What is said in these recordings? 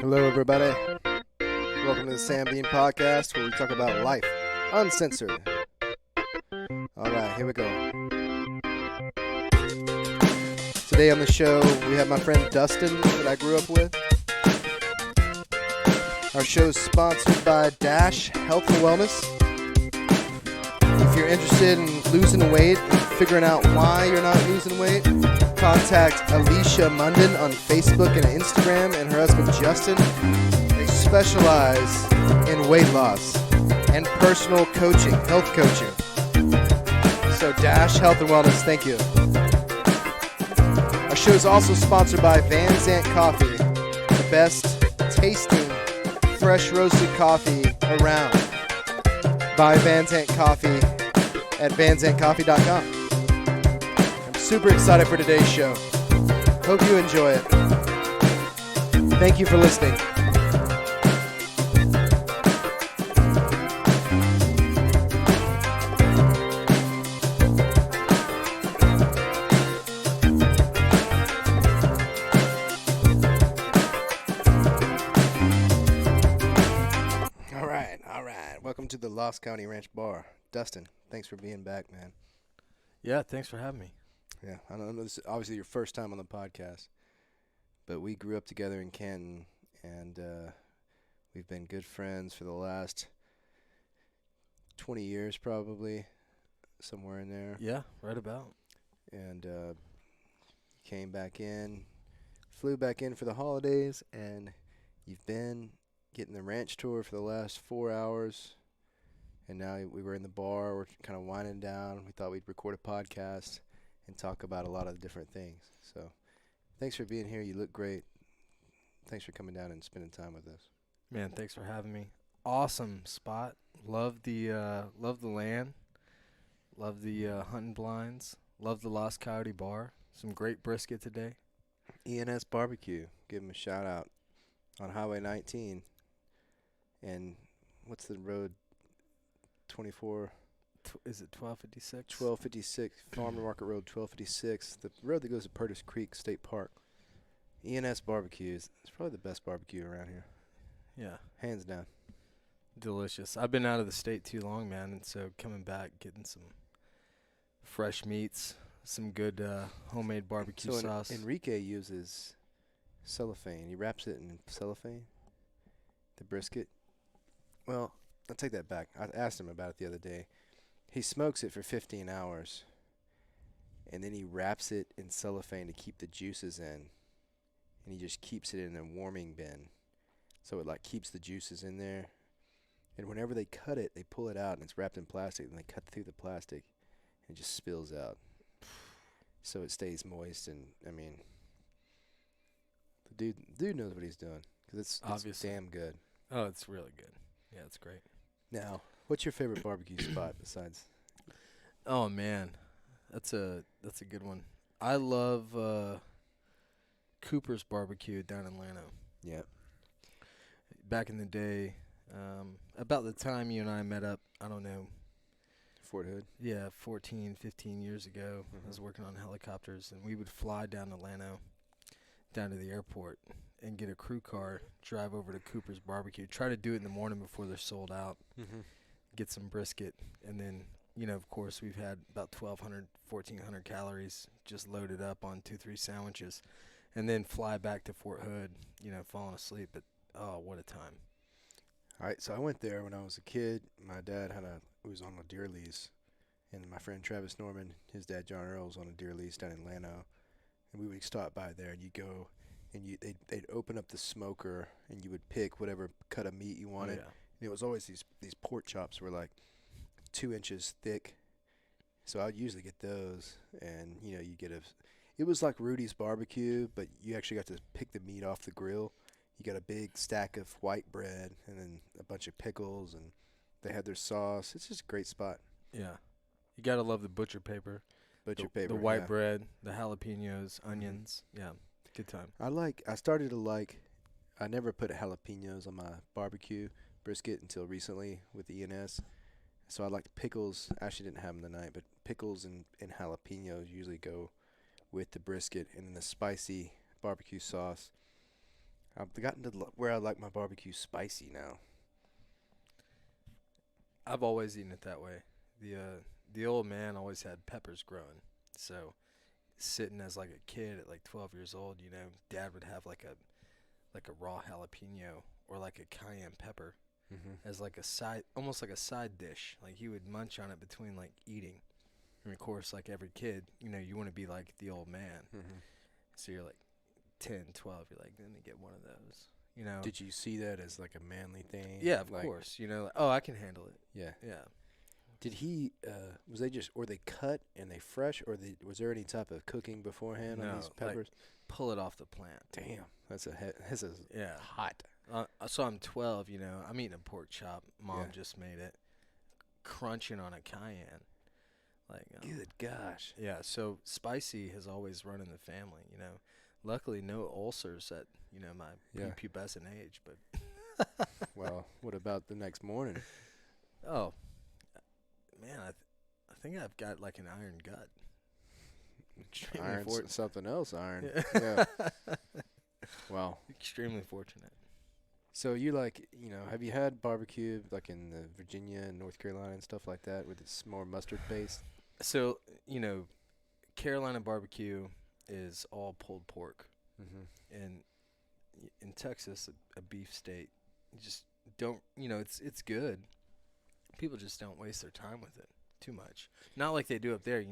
Hello, everybody. Welcome to the Sam Bean Podcast, where we talk about life uncensored. All right, here we go. Today on the show, we have my friend Dustin that I grew up with. Our show is sponsored by Dash Health and Wellness. If you're interested in losing weight and figuring out why you're not losing weight, contact Alicia Munden on Facebook and Instagram and her husband Justin. They specialize in weight loss and personal coaching, health coaching. So Dash Health and Wellness, thank you. Our show is also sponsored by Van Zant Coffee, the best tasting fresh roasted coffee around. Buy Van Zant Coffee at vanzantcoffee.com. Super excited for today's show. Hope you enjoy it. Thank you for listening. All right. Welcome to the Lost County Ranch Bar. Dustin, thanks for being back, man. Yeah, thanks for having me. Yeah, I know this is obviously your first time on the podcast, but we grew up together in Canton, and we've been good friends for the last 20 years probably, somewhere in there. Yeah, right about. And came back in, flew back in for the holidays, and you've been getting the ranch tour for the last 4 hours, and now we were in the bar, we're kind of winding down. We thought we'd record a podcast and talk about a lot of different things. So thanks for being here. You look great. Thanks for coming down and spending time with us. Man, thanks for having me. Awesome spot. Love the land. Love the hunting blinds. Love the Lost Coyote Bar. Some great brisket today. ENS Barbecue. Give them a shout out on Highway 19. And what's the road? 24. Is it 1256? 1256, Farmer Market Road, 1256. The road that goes to Purtis Creek State Park. ENS Barbecue is probably the best barbecue around here. Yeah. Hands down. Delicious. I've been out of the state too long, man, and so coming back, getting some fresh meats, some good homemade barbecue sauce. Enrique uses cellophane. He wraps it in cellophane, the brisket. Well, I'll take that back. I asked him about it the other day. He smokes it for 15 hours, and then he wraps it in cellophane to keep the juices in, and he just keeps it in a warming bin, so it like keeps the juices in there. And whenever they cut it, they pull it out, and it's wrapped in plastic, and they cut through the plastic, and it just spills out, so it stays moist. And I mean, the dude knows what he's doing, because it's damn good. Oh, it's really good. Yeah, it's great. Now, what's your favorite barbecue spot besides? Oh man, that's a good one. I love Cooper's Barbecue down in Llano. Yeah. Back in the day, about the time you and I met up, I don't know. Fort Hood? Yeah, 14, 15 years ago. I was working on helicopters, and we would fly down to Llano, down to the airport, and get a crew car, drive over to Cooper's Barbecue, try to do it in the morning before they're sold out, get some brisket, and then, you know, of course, we've had about 1,200, 1,400 calories just loaded up on 2-3 sandwiches, and then fly back to Fort Hood, you know, falling asleep. But, oh, what a time. All right, so I went there when I was a kid. My dad was on a deer lease, and my friend Travis Norman, his dad John Earl, was on a deer lease down in Llano, and we would stop by there, and you go, and they'd open up the smoker, and you would pick whatever cut of meat you wanted. Yeah. And it was always these pork chops were like 2 inches thick, so I'd usually get those, and you know, it was like Rudy's Barbecue, but you actually got to pick the meat off the grill. You got a big stack of white bread, and then a bunch of pickles, and they had their sauce. It's just a great spot. Yeah. You got to love the butcher paper. The white bread, the jalapenos, onions. Yeah. Good time. I never put jalapenos on my barbecue brisket until recently with the ENS. So I liked pickles. I actually didn't have them tonight, but pickles and jalapenos usually go with the brisket, and then the spicy barbecue sauce. I've gotten to where I like my barbecue spicy now. I've always eaten it that way. The old man always had peppers growing, so sitting as like a kid at like 12 years old, Dad would have like a raw jalapeno or like a cayenne pepper Mm-hmm. as like a side, almost like a side dish. Like he would munch on it between like eating. And of course, like every kid, you want to be like the old man. Mm-hmm. So you're like 10, 12. You're like, let me get one of those. You know? Did you see that as like a manly thing? Yeah, of Like, course. Like, oh, I can handle it. yeah. Yeah. Did he? Were they cut and they fresh, or was there any type of cooking beforehand on No, these like peppers? pull it off the plant. Damn, that's a Yeah. hot. So I'm 12. I'm eating a pork chop. Mom Yeah. just made it, crunching on a cayenne. Like, Good gosh. yeah. So spicy has always run in the family. Luckily no ulcers at my Yeah. prepubescent age, but Well, what about the next morning? oh man, I think I've got like an iron gut. Extremely Iron something else. Iron. Yeah. Yeah. Well, Extremely fortunate. so you like, have you had barbecue like in the Virginia and North Carolina and stuff like that, with it's more mustard based? So Carolina barbecue is all pulled pork, Mm-hmm. and in Texas, a beef state, you just don't. It's good. People just don't waste their time with it too much. Not like they do up there.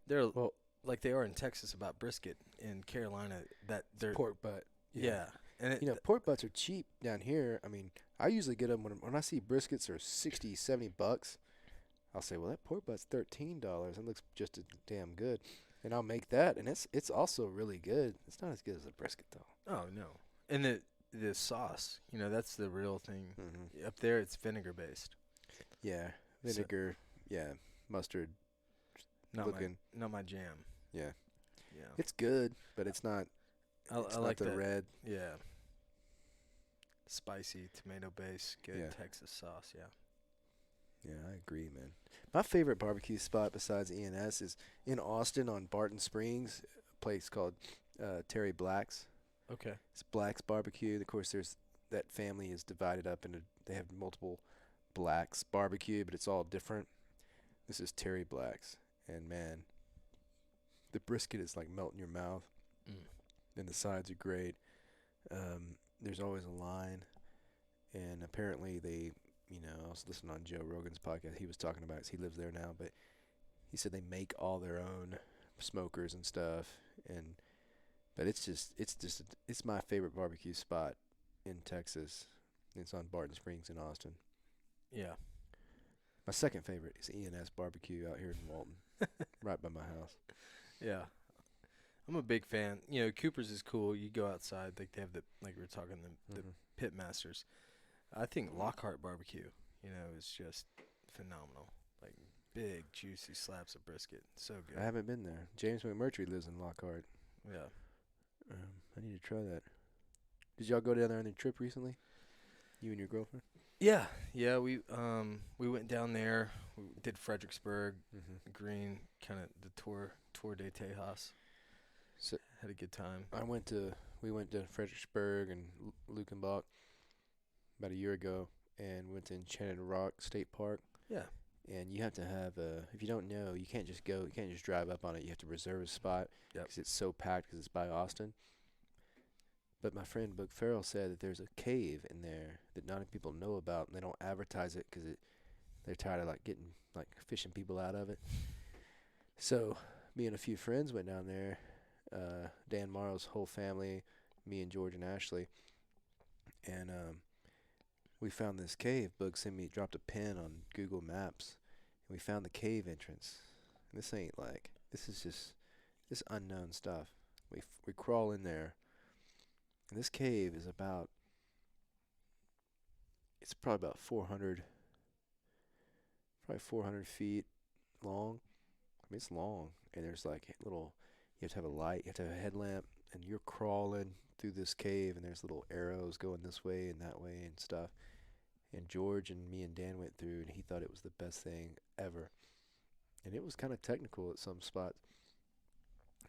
They're Well, like they are in Texas about brisket. In Carolina, that they're pork butt. yeah. And Pork butts are cheap down here. I mean, I usually get them when I see briskets are $60, $70. I'll say, well, that pork butt's $13. It looks just as damn good, and I'll make that, and it's also really good. It's not as good as a brisket though. oh no, and the sauce, that's the real thing. Mm-hmm. Up there, it's vinegar based. Yeah, So- vinegar. Yeah, mustard. Not Looking. not my jam. Yeah, Yeah, it's good, but it's not. I It's like not the that. red. Yeah, spicy tomato base, good Yeah. Texas sauce. Yeah. Yeah, I agree, man. My favorite barbecue spot besides E&S is in Austin on Barton Springs, a place called Terry Black's. Okay. It's Black's Barbecue. Of course, there's that family is divided up into, they have multiple Black's Barbecue, but it's all different. This is Terry Black's, and man, the brisket is like melting your mouth, Mm. and the sides are great. There's always a line, and apparently they, I was listening on Joe Rogan's podcast. He was talking about it. He lives there now, but he said they make all their own smokers and stuff, but it's my favorite barbecue spot in Texas. It's on Barton Springs in Austin. Yeah. My second favorite is E&S Barbecue out here in Walton, right by my house. Yeah. I'm a big fan. Cooper's is cool. You go outside, like they have like we were talking, the Mhm. pit masters. I think Lockhart barbecue, is just phenomenal. Like big, juicy slabs of brisket. So good. I haven't been there. James McMurtry lives in Lockhart. Yeah. I need to try that. Did y'all go down there on your trip recently? You and your girlfriend? Yeah. Yeah. We went down there. We did Fredericksburg, Mm-hmm. Green, kind of the Tour de Tejas. So Had a good time. we went to Fredericksburg and Lukenbach about a year ago, and went to Enchanted Rock State Park. Yeah. And you have to have if you don't know, you can't just go. You can't just drive up on it. You have to reserve a spot Yep. because it's so packed because it's by Austin. But my friend Book Farrell said that there's a cave in there that not many people know about, and they don't advertise it because they're tired of fishing people out of it. So me and a few friends went down there. Dan Morrow's whole family, me and George and Ashley, and we found this cave. Bug dropped a pin on Google Maps, and we found the cave entrance. And this is just this unknown stuff. We crawl in there, and this cave is it's probably about 400 feet long. I mean, it's long, and there's like you have to have a light, you have to have a headlamp, and you're crawling through this cave, and there's little arrows going this way and that way and stuff. And George and me and Dan went through, and he thought it was the best thing ever. And it was kind of technical at some spots.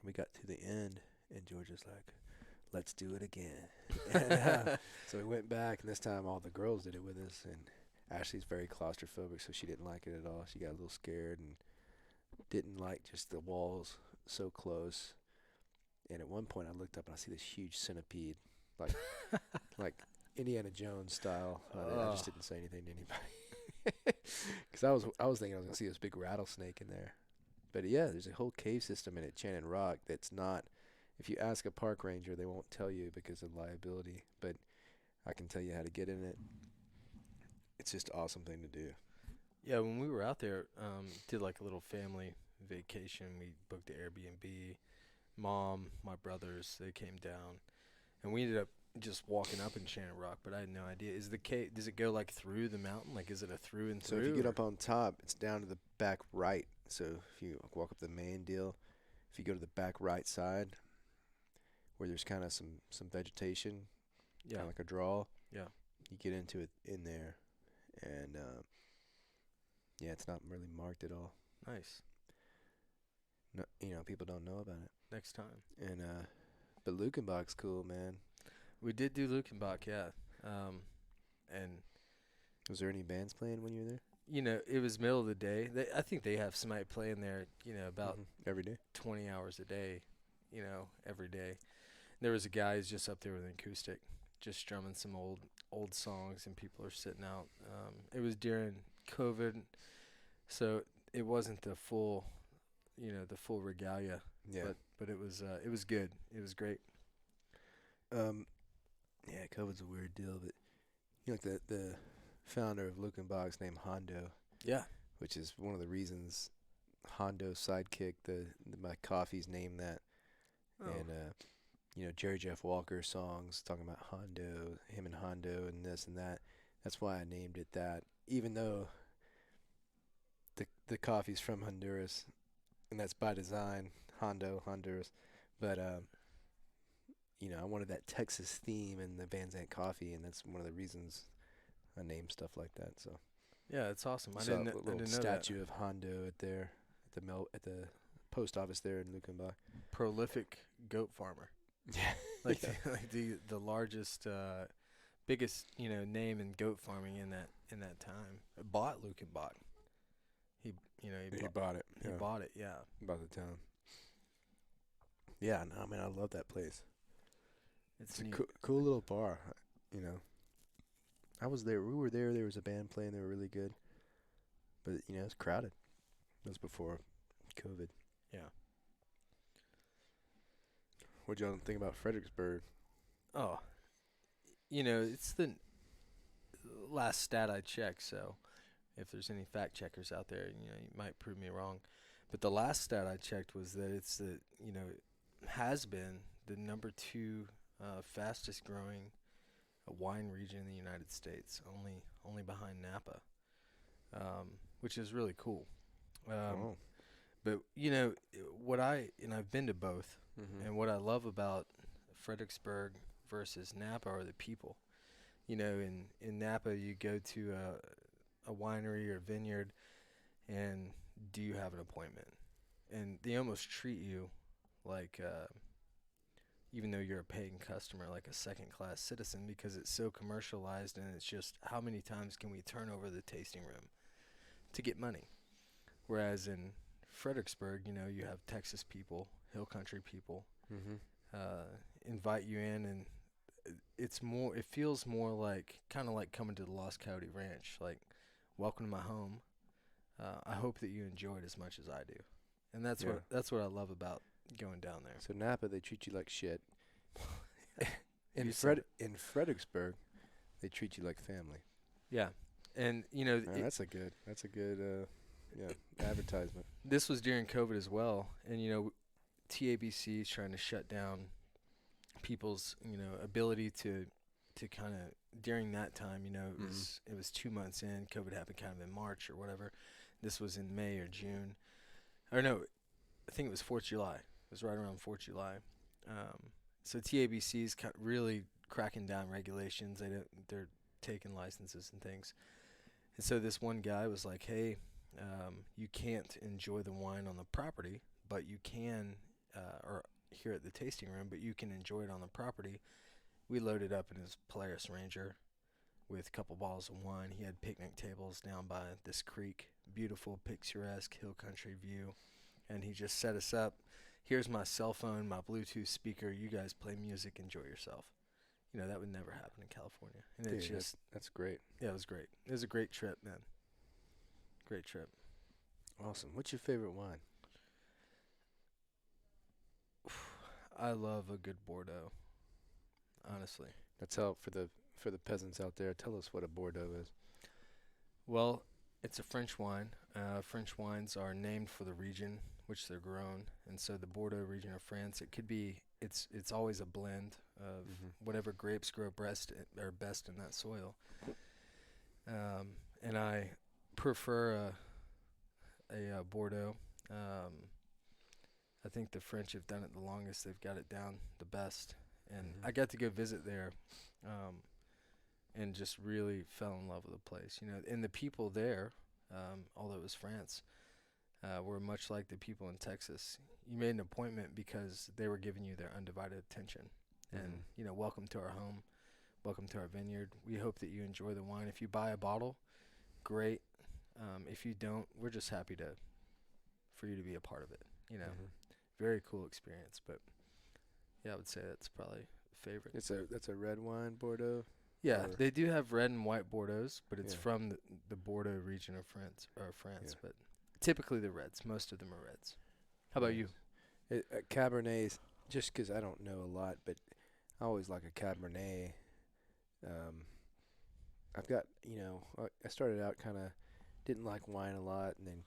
We got to the end, and George was like, let's do it again. And so we went back, and this time all the girls did it with us. And Ashley's very claustrophobic, so she didn't like it at all. She got a little scared and didn't like just the walls so close. And at one point, I looked up and I see this huge centipede, like like Indiana Jones style. I just didn't say anything to anybody because I was thinking I was gonna see this big rattlesnake in there. But yeah, there's a whole cave system in Shannon Rock that's not. If you ask a park ranger, they won't tell you because of liability. But I can tell you how to get in it. It's just an awesome thing to do. Yeah, when we were out there, did like a little family vacation. We booked the Airbnb. Mom, my brothers, they came down, and we ended up just walking up in Shannon Rock. But I had no idea. Is the cave? Does it go like through the mountain? Like, is it a through and So through? if you get up on top, it's down to the back right. So if you walk up the main deal, if you go to the back right side, where there's kind of some vegetation, yeah, kind of like a draw, yeah, you get into it in there, and yeah, it's not really marked at all. nice. No, people don't know about it. Next time. And but Lukenbach's cool, man. We did do Lukenbach, yeah. And Was there any bands playing when you were there? it was middle of the day. I think they have somebody playing there, about every day. 20 hours a day, every day. There was a guy who's just up there with an acoustic, just strumming some old songs, and people are sitting out. It was during COVID, so it wasn't the full, the full regalia. Yeah. But it was good. It was great. Yeah, COVID's a weird deal, but like the founder of Lukenbach's named Hondo. Yeah. Which is one of the reasons Hondo's sidekick, my coffee's named that. Oh. And Jerry Jeff Walker songs talking about Hondo, him and Hondo and this and that. That's why I named it that. Even though the coffee's from Honduras, and that's by design, Honduras. But I wanted that Texas theme in the Van Zandt coffee, and that's one of the reasons I named stuff like that. So yeah, it's awesome. I saw didn't a little know statue that. of Hondo at the post office there in Lukenbach. Prolific goat farmer. Yeah, like the largest, biggest name in goat farming in that time. Bought Lukenbach. He bought it. He bought it. Yeah. Bought the town. Yeah, no, man, I love that place. It's a cool little bar. I was there. We were there. There was a band playing. They were really good. But it's crowded. That was before COVID. Yeah. What'd y'all think about Fredericksburg? Oh, it's the last stat I checked. So, if there's any fact checkers out there, you might prove me wrong. But the last stat I checked was that it's has been the number 2 fastest growing wine region in the United States, only behind Napa, which is really cool. But I've been to both, and what I love about Fredericksburg versus Napa are the people. In Napa you go to a winery or vineyard, and do you have an appointment? And they almost treat you like, even though you're a paying customer, like a second-class citizen, because it's so commercialized, and it's just how many times can we turn over the tasting room to get money? Whereas in Fredericksburg, you have Texas people, hill country people, invite you in, and it feels more like, kind of like coming to the Lost Coyote Ranch, like, welcome to my home. I hope that you enjoy it as much as I do. And that's what I love about going down there. So Napa, they treat you like shit. in Fredericksburg, they treat you like family. Yeah, and that's a good advertisement. This was during COVID as well, and TABC is trying to shut down people's ability to kind of during that time. It was 2 months in. COVID happened kind of in March or whatever. This was in May or June, or no, I think it was 4th of July. It was right around 4th of July. So TABC is really cracking down regulations. They're taking licenses and things. And so this one guy was like, "Hey, you can't enjoy the wine on the property, but you can, or here at the tasting room, but you can enjoy it on the property. We loaded up in his Polaris Ranger with a couple bottles of wine. He had picnic tables down by this creek, beautiful, picturesque hill country view, and he just set us up. Here's my cell phone, my Bluetooth speaker. You guys play music, enjoy yourself. You know, that would never happen in California. And Dude, it's just, that's great. yeah, it was great. It was a great trip, man. Great trip. Awesome. What's your favorite wine? I love a good Bordeaux, honestly. That's how for the peasants out there. Tell us what a Bordeaux is. Well, it's a French wine. French wines are named for the region which they're grown, and so the Bordeaux region of France, it could be, it's always a blend of whatever grapes grow best in that soil. And I prefer a Bordeaux. I think the French have done it the longest. They've got it down the best. And I got to go visit there and just really fell in love with the place. You know, and the people there, although it was France, were much like the people in Texas. You made an appointment because they were giving you their undivided attention. And, you know, welcome to our home. Welcome to our vineyard. We hope that you enjoy the wine. If you buy a bottle, great. If you don't, we're just happy for you to be a part of it. You know, very cool experience. But yeah, I would say that's probably a favorite. That's a red wine, Bordeaux. Yeah, they do have red and white Bordeauxs, but it's from the Bordeaux region of France. Yeah. But typically the reds. Most of them are reds. How about you? Cabernets, just 'cause I don't know a lot, but I always like a Cabernet. I've got, you know, I started out kind of didn't like wine a lot, and then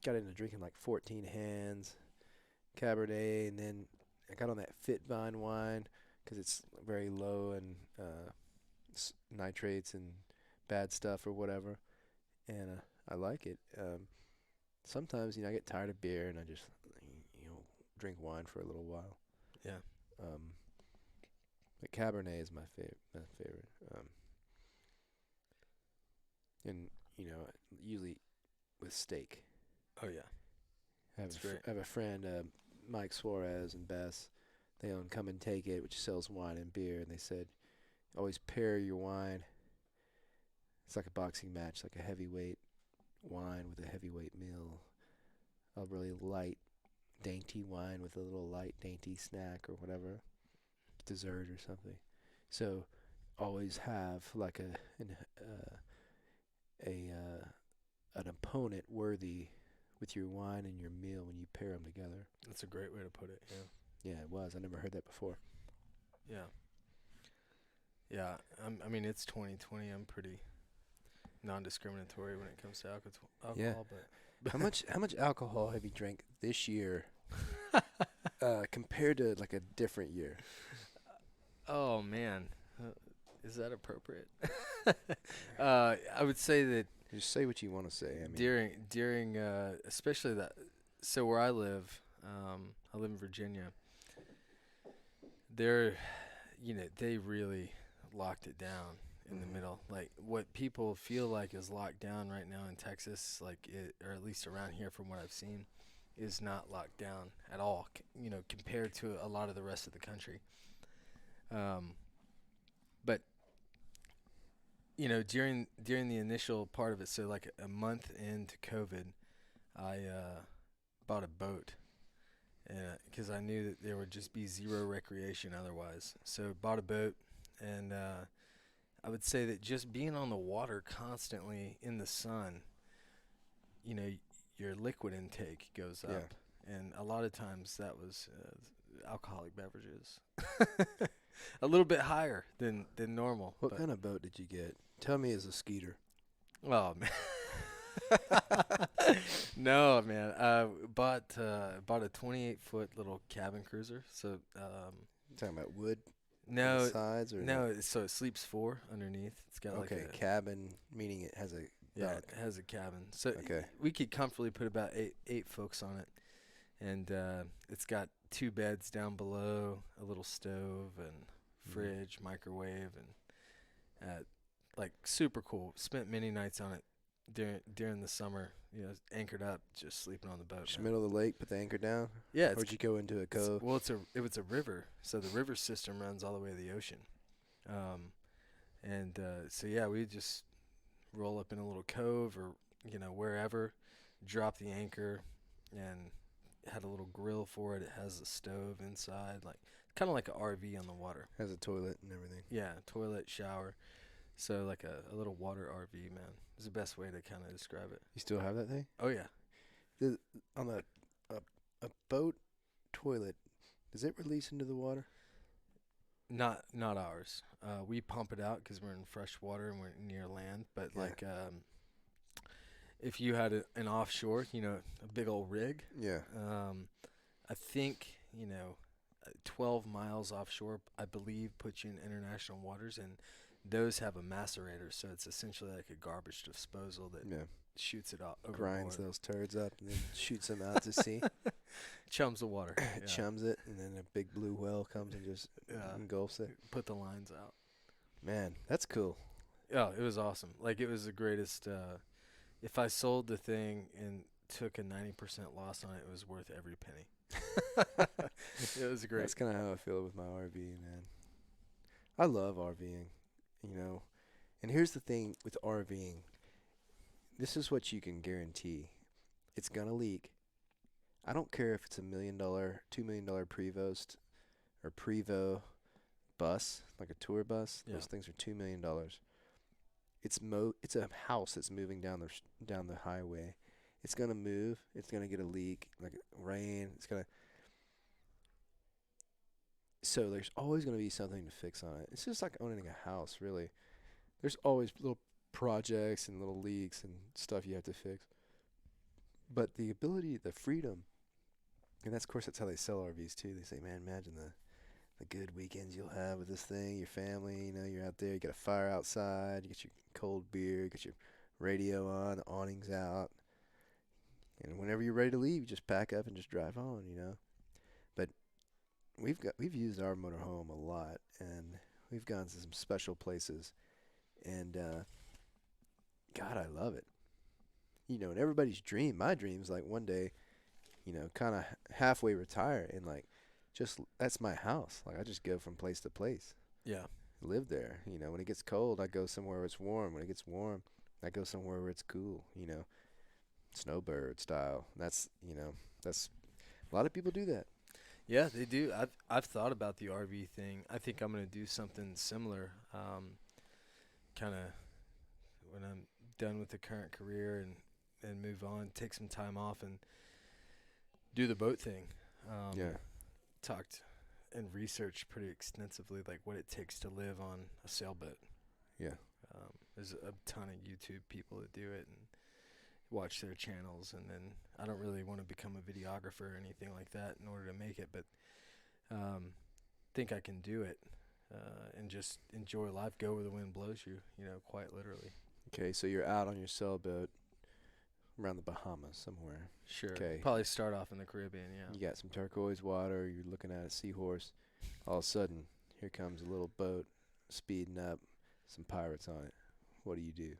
got into drinking like 14 Hands, Cabernet, and then I got on that Fit Vine wine 'cause it's very low in nitrates and bad stuff or whatever, and I like it. Sometimes, you know, I get tired of beer and I just, you know, drink wine for a little while. Yeah. But Cabernet is my favorite. And, you know, usually with steak. Oh, yeah. I have a friend, Mike Suarez and Bess. They own Come and Take It, which sells wine and beer. And they said, always pair your wine. It's like a boxing match, like a heavyweight wine with a heavyweight meal. A really light, dainty wine with a little light, dainty snack or whatever, dessert or something. So always have like an opponent worthy with your wine and your meal when you pair them together. That's a great way to put it, yeah. Yeah, it was. I never heard that before. Yeah. Yeah, I mean, it's 2020. I'm pretty non-discriminatory when it comes to alcohol. Yeah. But How much alcohol have you drank this year compared to like a different year? Oh, man. Is that appropriate? I would say that Just say what you want to say. I mean, during especially that, so where I live in Virginia. They really locked it down in the middle. Like what people feel like is locked down right now in Texas, or at least around here from what I've seen, is not locked down at all. Compared to a lot of the rest of the country. But during the initial part of it, so like a month into COVID, I bought a boat, because I knew that there would just be zero recreation otherwise. So bought a boat, and I would say that just being on the water constantly in the sun, your liquid intake goes up. Yeah. And a lot of times that was alcoholic beverages. A little bit higher than normal. What kind of boat did you get? Tell me as a skeeter. Oh, man. No, man. Bought a 28-foot little cabin cruiser. So Talking about wood? No, on the sides or no. So it sleeps 4 underneath. It's got like a cabin, meaning it has a yeah, bunk. it has a cabin. So Okay. we could comfortably put about eight folks on it, and it's got 2 beds down below, a little stove and fridge, microwave, and like super cool. Spent many nights on it during the summer, anchored up, just sleeping on the boat. Just Man. middle of the lake, put the anchor down? Yeah, Or would you go into a cove? it's a river, so the river system runs all the way to the ocean, so yeah, we just roll up in a little cove or wherever, drop the anchor, and had a little grill for it. It has a stove inside, like kind of like an RV on the water. Has a toilet and everything. Yeah, toilet, shower. So like a little water RV, man. Is the best way to kind of describe it. You still have that thing? Oh yeah. On a boat toilet, does it release into the water? Not ours. We pump it out because we're in fresh water and we're near land. But Yeah. if you had an offshore, a big old rig. Yeah. I think 12 miles offshore, I believe, puts you in international waters, and those have a macerator, so it's essentially like a garbage disposal that Yeah. shoots it out overboard. Grinds those turds up and then shoots them out to sea. Chums the water. Yeah. Chums it, and then a big blue whale comes and just engulfs it. Put the lines out. Man, that's cool. Oh, it was awesome. Like, it was the greatest. If I sold the thing and took a 90% loss on it, it was worth every penny. It was great. That's kind of how I feel with my RV, man. I love RVing, And here's the thing with RVing. This is what you can guarantee. It's going to leak. I don't care if it's $1 million, $2 million Prevost or Prevo bus, like a tour bus. Yeah. Those things are $2 million. It's a house that's moving down the highway. It's gonna move. It's gonna get a leak, like rain. So there's always gonna be something to fix on it. It's just like owning a house, really. There's always little projects and little leaks and stuff you have to fix. But the ability, the freedom, and that's, of course, that's how they sell RVs too. They say, man, imagine the good weekends you'll have with this thing, your family, you're out there, you got a fire outside, you get your cold beer, you get your radio on, the awning's out. And whenever you're ready to leave, you just pack up and just drive on, But we've used our motorhome a lot, and we've gone to some special places, and God, I love it. And everybody's dream, my dream is like one day, kind of halfway retire and that's my house. Like, I just go from place to place. Yeah. Live there. When it gets cold, I go somewhere where it's warm. When it gets warm, I go somewhere where it's cool, snowbird style. That's a lot of people do that. Yeah, they do. I've thought about the RV thing. I think I'm going to do something similar. Kind of when I'm done with the current career and move on, take some time off and do the boat thing. Yeah. Talked and researched pretty extensively, like what it takes to live on a sailboat. Yeah. There's a ton of YouTube people that do it and watch their channels, and then I don't really want to become a videographer or anything like that in order to make it, but think I can do it and just enjoy life, go where the wind blows you, quite literally. Okay, so you're out on your sailboat around the Bahamas somewhere. Sure. Okay. Probably start off in the Caribbean, yeah. You got some turquoise water, you're looking at a seahorse. All of a sudden, here comes a little boat speeding up, some pirates on it. What do you do?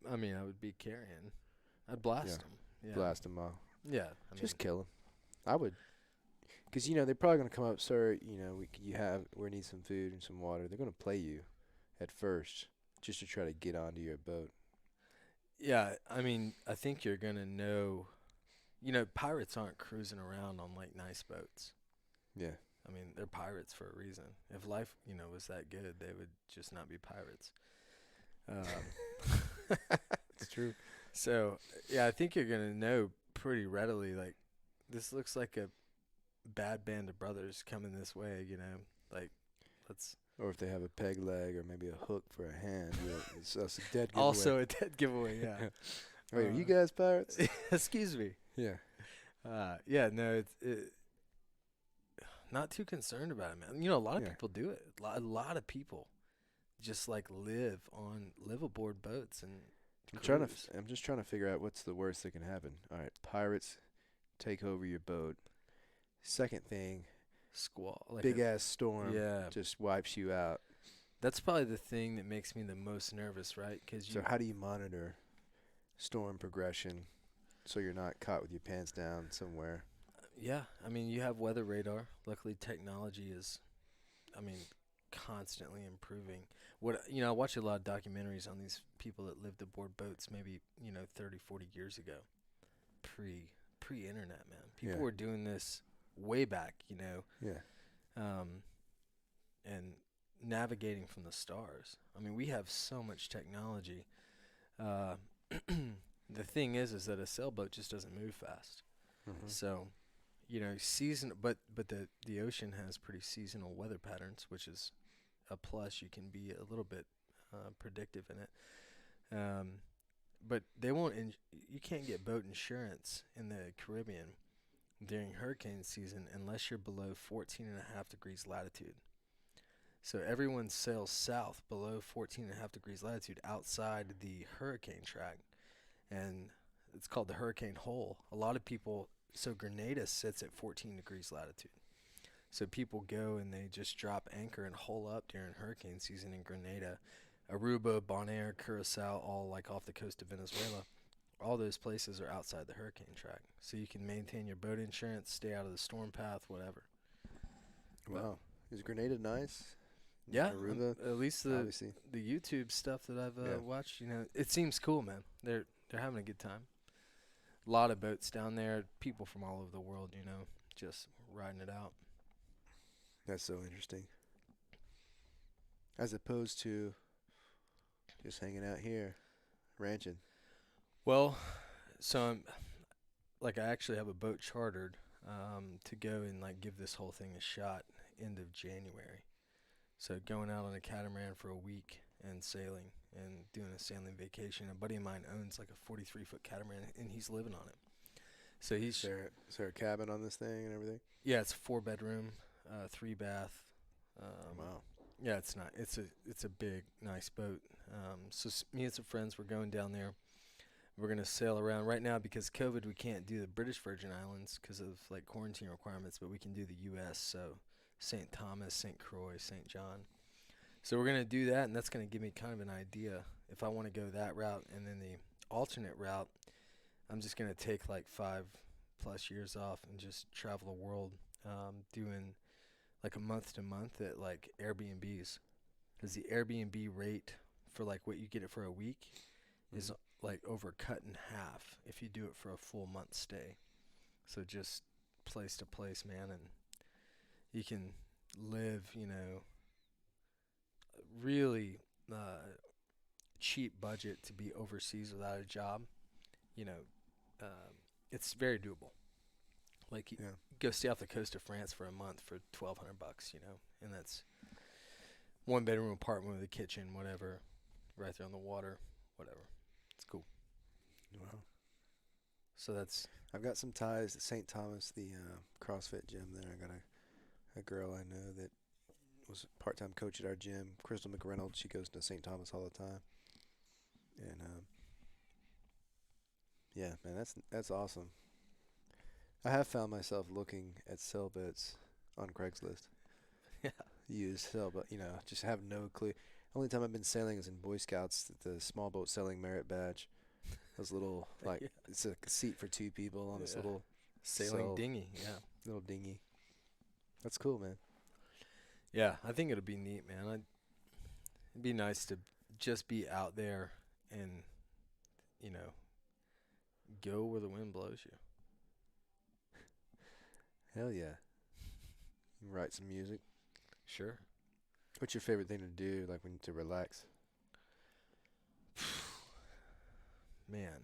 I mean, I would be carrying. I'd blast them. Yeah. Blast them off. Yeah. Just kill them. I would. Because, they're probably going to come up, sir, we need some food and some water. They're going to play you at first just to try to get onto your boat. Yeah, I mean, I think you're going to know, pirates aren't cruising around on, nice boats. Yeah. I mean, they're pirates for a reason. If life, was that good, they would just not be pirates. It's true. So, yeah, I think you're going to know pretty readily, this looks like a bad band of brothers coming this way, let's... Or if they have a peg leg or maybe a hook for a hand, it's a dead giveaway. Also a dead giveaway, yeah. Wait, are you guys pirates? Excuse me. Yeah. Yeah, no, it's not too concerned about it, man. A lot of people do it. A lot of people just live aboard boats and I'm just trying to figure out what's the worst that can happen. All right, pirates take over your boat. Second thing, squall, big ass storm, yeah, just wipes you out. That's probably the thing that makes me the most nervous, right? Because So how do you monitor storm progression so you're not caught with your pants down somewhere? yeah, I mean, you have weather radar. Luckily, technology is, I mean, constantly improving. I watch a lot of documentaries on these people that lived aboard boats maybe, 30, 40 years ago. Pre-internet, man. People Yeah. were doing this way back, Yeah. and navigating from the stars. I mean, we have so much technology. Uh, the thing is that a sailboat just doesn't move fast. Mm-hmm. So, but the ocean has pretty seasonal weather patterns, which is a plus. You can be a little bit predictive in it. But they won't. You can't get boat insurance in the Caribbean during hurricane season unless you're below 14.5 degrees latitude. So everyone sails south below 14.5 degrees latitude outside the hurricane track, and it's called the hurricane hole. A lot of people. So Grenada sits at 14 degrees latitude. So people go and they just drop anchor and hole up during hurricane season in Grenada. Aruba, Bonaire, Curacao, all like off the coast of Venezuela. All those places are outside the hurricane track. So you can maintain your boat insurance, stay out of the storm path, whatever. Wow. Is Grenada nice? Yeah, Aruba, at least the obviously. YouTube stuff that I've Yeah. watched, it seems cool, man. They're having a good time. A lot of boats down there, people from all over the world, just riding it out. That's so interesting. As opposed to just hanging out here, ranching. Well, so I actually have a boat chartered to go and give this whole thing a shot end of January. So going out on a catamaran for a week and sailing and doing a sailing vacation. A buddy of mine owns like a 43-foot catamaran and he's living on it. So Is there a cabin on this thing and everything? Yeah, it's a 4-bedroom, 3-bath. Wow. Yeah, it's not. It's a big, nice boat. So me and some friends, we're going down there. We're gonna sail around right now because COVID. We can't do the British Virgin Islands because of quarantine requirements, but we can do the U.S. So St. Thomas, St. Croix, St. John. So we're gonna do that, and that's gonna give me kind of an idea if I want to go that route. And then the alternate route, I'm just gonna take 5+ years off and just travel the world, doing a month to month at Airbnbs, because the Airbnb rate for what you get it for a week is over cut in half if you do it for a full month stay. So just place to place, man, and you can live, really cheap budget to be overseas without a job. It's very doable. Yeah. Go stay off the coast of France for a month for $1,200, and that's 1-bedroom apartment with a kitchen, whatever, right there on the water, whatever. It's cool. Wow. So that's I've got some ties to St. Thomas, the CrossFit gym there. I got a girl I know that was a part-time coach at our gym, Crystal McReynolds. She goes to St. Thomas all the time. And yeah, man, that's awesome. I have found myself looking at sailboats on Craigslist. yeah. Use sailboat, just have no clue. Only time I've been sailing is in Boy Scouts, the small boat sailing merit badge. Those little Yeah. it's a seat for 2 people on this little Sailing dinghy, yeah. little dinghy. That's cool, man. Yeah, I think it'll be neat, man. It'd be nice to just be out there and, go where the wind blows you. Hell yeah. You write some music. Sure. What's your favorite thing to do, when to relax? Man.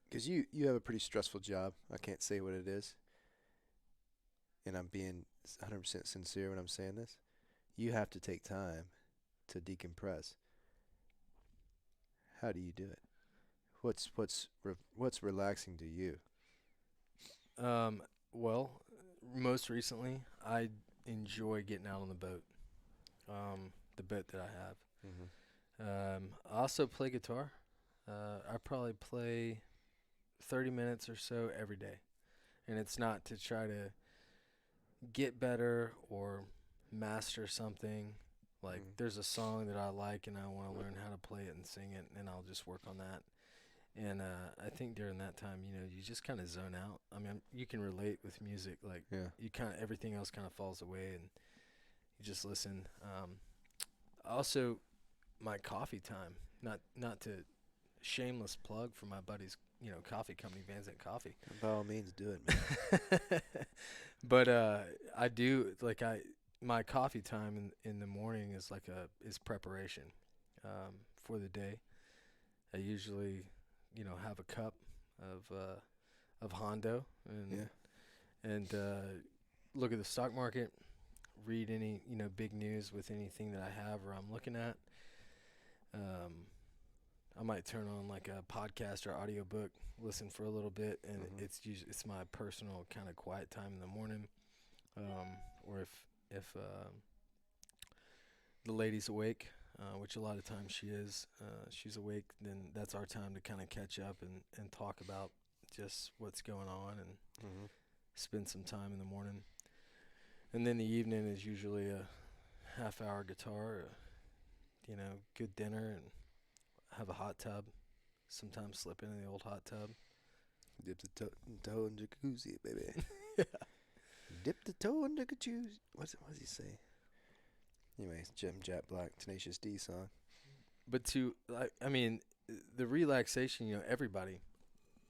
Because you have a pretty stressful job. I can't say what it is. And I'm being 100% sincere when I'm saying this. You have to take time to decompress. How do you do it? What's relaxing to you? Well, most recently, I enjoy getting out on the boat. The boat that I have. Mm-hmm. I also play guitar. I probably play 30 minutes or so every day. And it's not to try to get better or master something. Like there's a song that I like and I want to learn how to play it and sing it, and I'll just work on that. And I think during that time, you just kind of zone out. I mean, you can relate with music. Like Yeah. you kind of everything else kind of falls away, and you just listen. Also, my coffee time. Not to shameless plug for my buddy's coffee company, Van Zant Coffee. By all means, do it, man. But I do my coffee time in the morning is preparation for the day. I usually have a cup of Hondo and look at the stock market, read any big news with anything that I have or I'm looking at. I might turn on like a podcast or audiobook, listen for a little bit, and it's my personal kind of quiet time in the morning. Or if the lady's awake, which a lot of times she's awake, then that's our time to kind of catch up and talk about just what's going on and spend some time in the morning. And then the evening is usually a half-hour guitar, good dinner, and have a hot tub. Sometimes slip into the old hot tub. Dip the toe in jacuzzi, baby. Yeah. Dip the toe in the jacuzzi. What does he say? Anyways, Jim Jack Black, Tenacious D song. But I mean, the relaxation, everybody,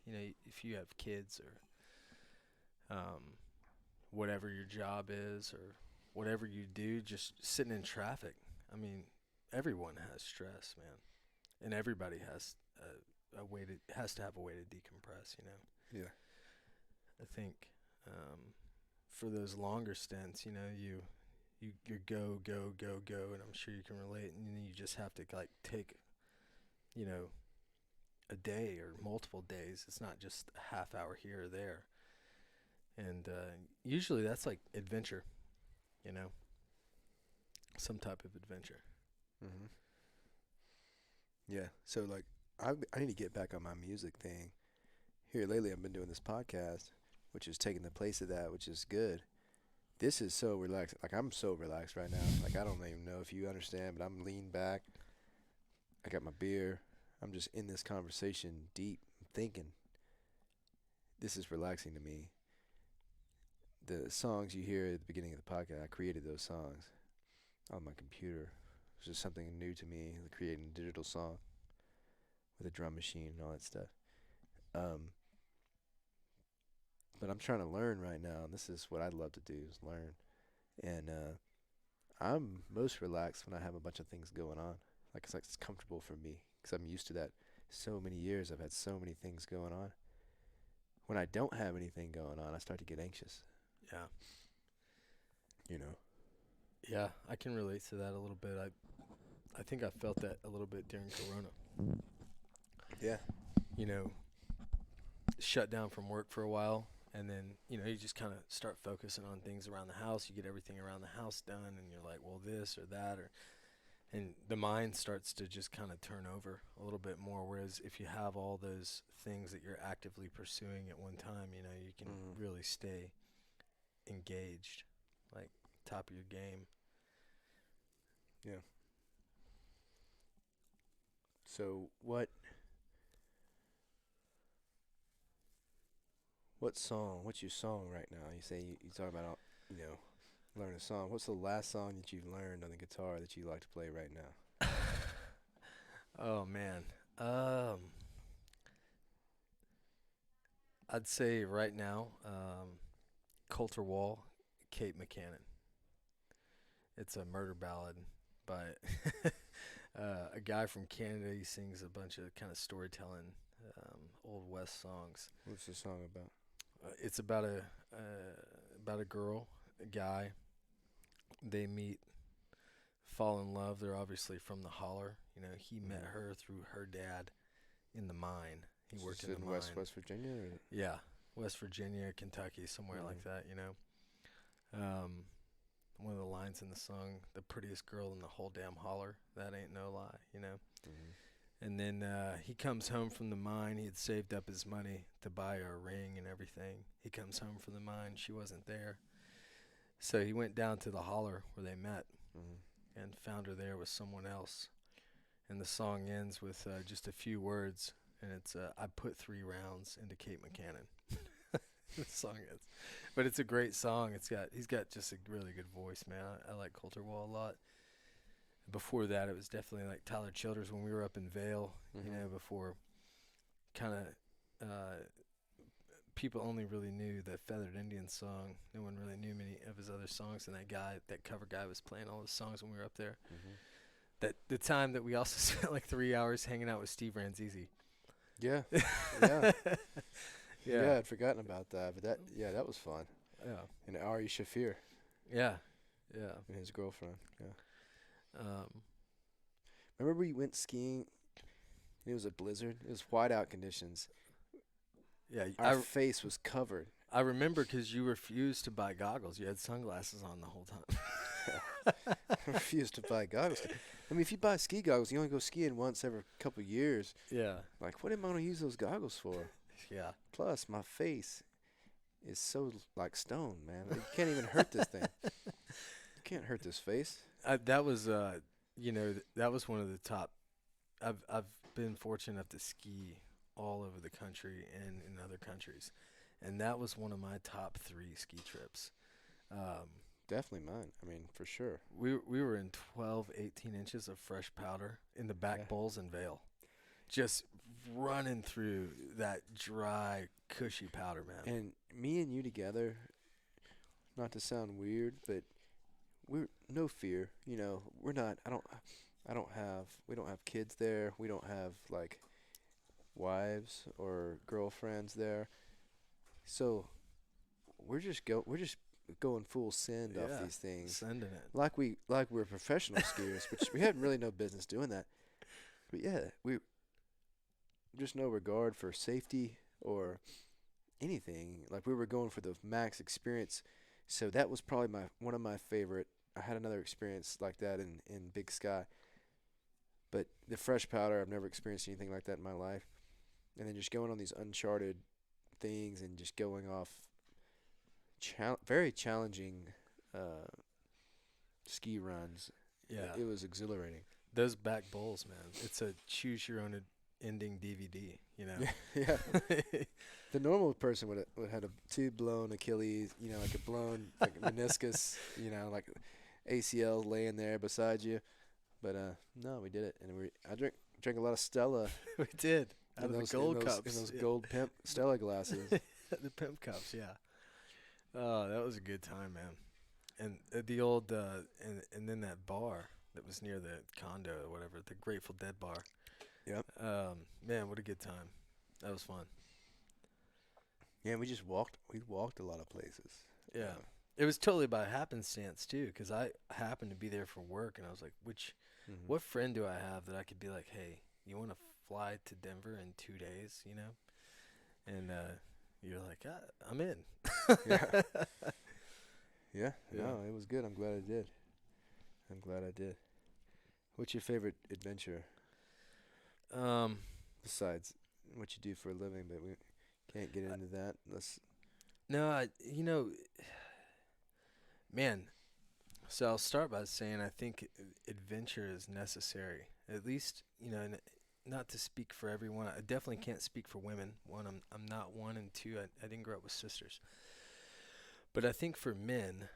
if you have kids or whatever your job is or whatever you do, just sitting in traffic. I mean, everyone has stress, man. And everybody has has to have a way to decompress, Yeah. I think for those longer stints, you go, and I'm sure you can relate, and then you just have to take, a day or multiple days. It's not just a half hour here or there. And usually that's like adventure, some type of adventure. Mhm. Yeah. So like, I need to get back on my music thing. Here lately, I've been doing this podcast, which is taking the place of that, which is good. This is so relaxed. Like, I'm so relaxed right now. Like, I don't even know if you understand, but I'm leaned back. I got my beer. I'm just in this conversation deep. I'm thinking. This is relaxing to me. The songs you hear at the beginning of the podcast, I created those songs on my computer. It's just something new to me, creating a digital song with a drum machine and all that stuff. But I'm trying to learn right now, and this is what I'd love to do, is learn. And I'm most relaxed when I have a bunch of things going on. Like, it's comfortable for me because I'm used to that. So many years I've had so many things going on. When I don't have anything going on, I start to get anxious. Yeah. Yeah, I can relate to that a little bit. I think I felt that a little bit during Corona. Yeah. Shut down from work for a while, and then, you just kind of start focusing on things around the house. You get everything around the house done, and you're like, well, this or that, and the mind starts to just kind of turn over a little bit more. Whereas if you have all those things that you're actively pursuing at one time, you can really stay engaged, like top of your game. Yeah. So what's your song right now? You say you talk about, learn a song. What's the last song that you've learned on the guitar that you like to play right now? Oh, man. I'd say right now, Coulter Wall, Kate McCannon. It's a murder ballad by a guy from Canada. He sings a bunch of kind of storytelling, Old West songs. What's the song about? It's about a girl, a guy. They meet, fall in love. They're obviously from the holler. He met her through her dad in the mine. He worked in the mine. West Virginia? Or? Yeah, West Virginia, Kentucky, somewhere like that, One of the lines in the song, the prettiest girl in the whole damn holler, that ain't no lie, And then he comes home from the mine. He had saved up his money to buy her a ring and everything. He comes home from the mine. She wasn't there. So he went down to the holler where they met Mm-hmm. and found her there with someone else. And the song ends with just a few words, and it's I put 3 rounds into Kate McCannon. The song ends, but it's a great song. He's got just a really good voice, man. I like Coulter Wall a lot. Before that, it was definitely like Tyler Childers when we were up in Vail. Mm-hmm. You know, before kind of people only really knew the Feathered Indian song. No one really knew many of his other songs, and that cover guy was playing all his songs when we were up there. Mm-hmm. That the time that we also spent like 3 hours hanging out with Steve Ranzizi. Yeah. Yeah. Yeah. Yeah, I'd forgotten about that, but that was fun. Yeah. And Ari Shafir Yeah. Yeah. and his girlfriend. Yeah. Um, Remember we went skiing? It was a blizzard. It was whiteout conditions. yeah. Our face was covered. I remember because you refused to buy goggles. You had sunglasses on the whole time. I refused to buy goggles. I mean, if you buy ski goggles, you only go skiing once every couple of years. Yeah. Like, what am I going to use those goggles for? Yeah. Plus, my face is so like stone, man. You can't even hurt this thing. You can't hurt this face. That was that was one of the top. I've been fortunate enough to ski all over the country and in other countries, and that was one of my top 3 ski trips. Definitely mine. I mean, for sure. We were in 12, 18 inches of fresh powder in the back Yeah. bowls in Vail, just running through that dry, cushy powder, man. And me and you together, not to sound weird, but we're no fear. You know, we're not. We don't have kids there. We don't have like wives or girlfriends there. So we're just going full send off these things. Sending it. Like we're professional skiers, which we had really no business doing that. But yeah, we just no regard for safety or anything. Like we were going for the max experience. So that was probably one of my favorite. I had another experience like that in Big Sky. But the fresh powder, I've never experienced anything like that in my life. And then just going on these uncharted things and just going off very challenging ski runs. Yeah. It was exhilarating. Those back bowls, man. It's a choose your own ending DVD, you know. Yeah. The normal person would have had a 2 blown Achilles, you know, like a blown like meniscus, you know, like ACL laying there beside you. But no, we did it, and I drank a lot of Stella. We did. Out of those, the gold in those, cups. in those gold pimp Stella glasses. The pimp cups, yeah. Oh, that was a good time, man. And the old and then that bar that was near the condo or whatever, the Grateful Dead bar. Yep. Man, what a good time. That was fun. Yeah, we just walked. We walked a lot of places. Yeah. It was totally by happenstance too, because I happened to be there for work, and I was like, Mhm. what friend do I have that I could be like, hey, you want to fly to Denver in 2 days, you know? And you're like, I'm in. Yeah. Yeah. Yeah. No, it was good. I'm glad I did. What's your favorite adventure besides what you do for a living? But we can't get into that. No, man. So I'll start by saying I think adventure is necessary. At least, not to speak for everyone. I definitely can't speak for women. One, I'm not one, and two, I didn't grow up with sisters. But I think for men,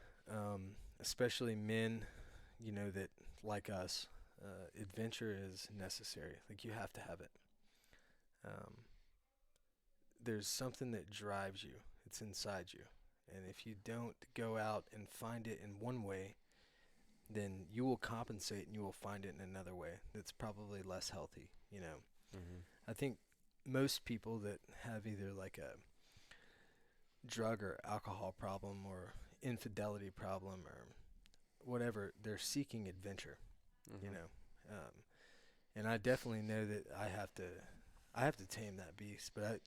especially men, that like us, adventure is necessary. Like you have to have it. There's something that drives you. It's inside you. And if you don't go out and find it in one way, then you will compensate and you will find it in another way that's probably less healthy, Mm-hmm. I think most people that have either like a drug or alcohol problem or infidelity problem or whatever, they're seeking adventure, Mm-hmm. And I definitely know that I have to tame that beast, but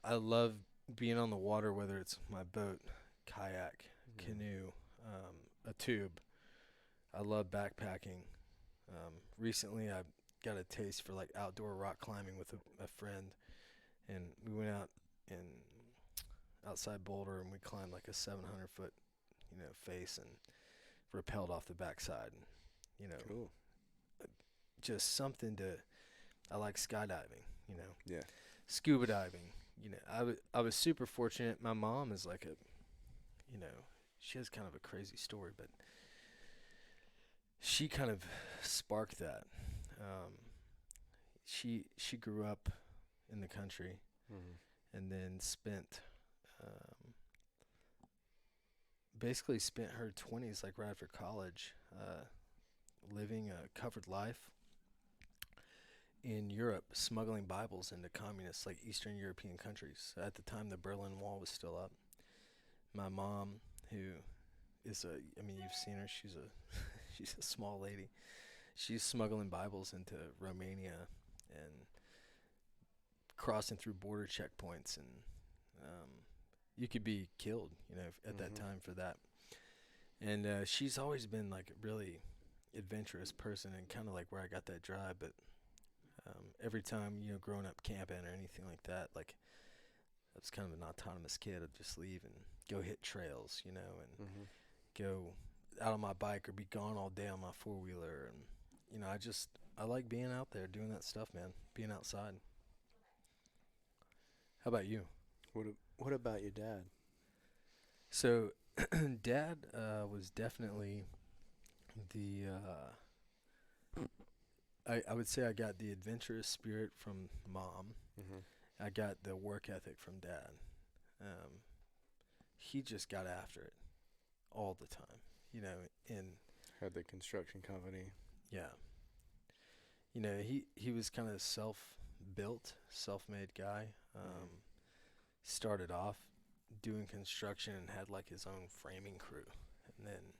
I love being on the water, whether it's my boat, kayak, Mm-hmm. canoe, a tube. I love backpacking. Recently, I got a taste for like outdoor rock climbing with a friend, and we went out and outside boulder, and we climbed like a 700-foot, face, and rappelled off the backside. And, Cool. just something to. I like skydiving. Yeah. Scuba diving. I was super fortunate. My mom is like she has kind of a crazy story, but she kind of sparked that. She grew up in the country and then basically spent her 20s, like right after college, living a covered life in Europe, smuggling Bibles into communist, like Eastern European countries. At the time, the Berlin Wall was still up. My mom, who is you've seen her, she's a small lady. She's smuggling Bibles into Romania and crossing through border checkpoints, and you could be killed, at that time for that. And she's always been like a really adventurous person, and kind of like where I got that drive. But every time, growing up camping or anything like that, like I was kind of an autonomous kid. I'd just leave and go hit trails, and go out on my bike or be gone all day on my four-wheeler. And, I like being out there doing that stuff, man, being outside. How about you? What about your dad? So, Dad was definitely the, I would say I got the adventurous spirit from Mom. I got the work ethic from Dad. He just got after it all the time, Had the construction company. Yeah. He was kind of self-built, self-made guy. Started off doing construction and had like his own framing crew, and then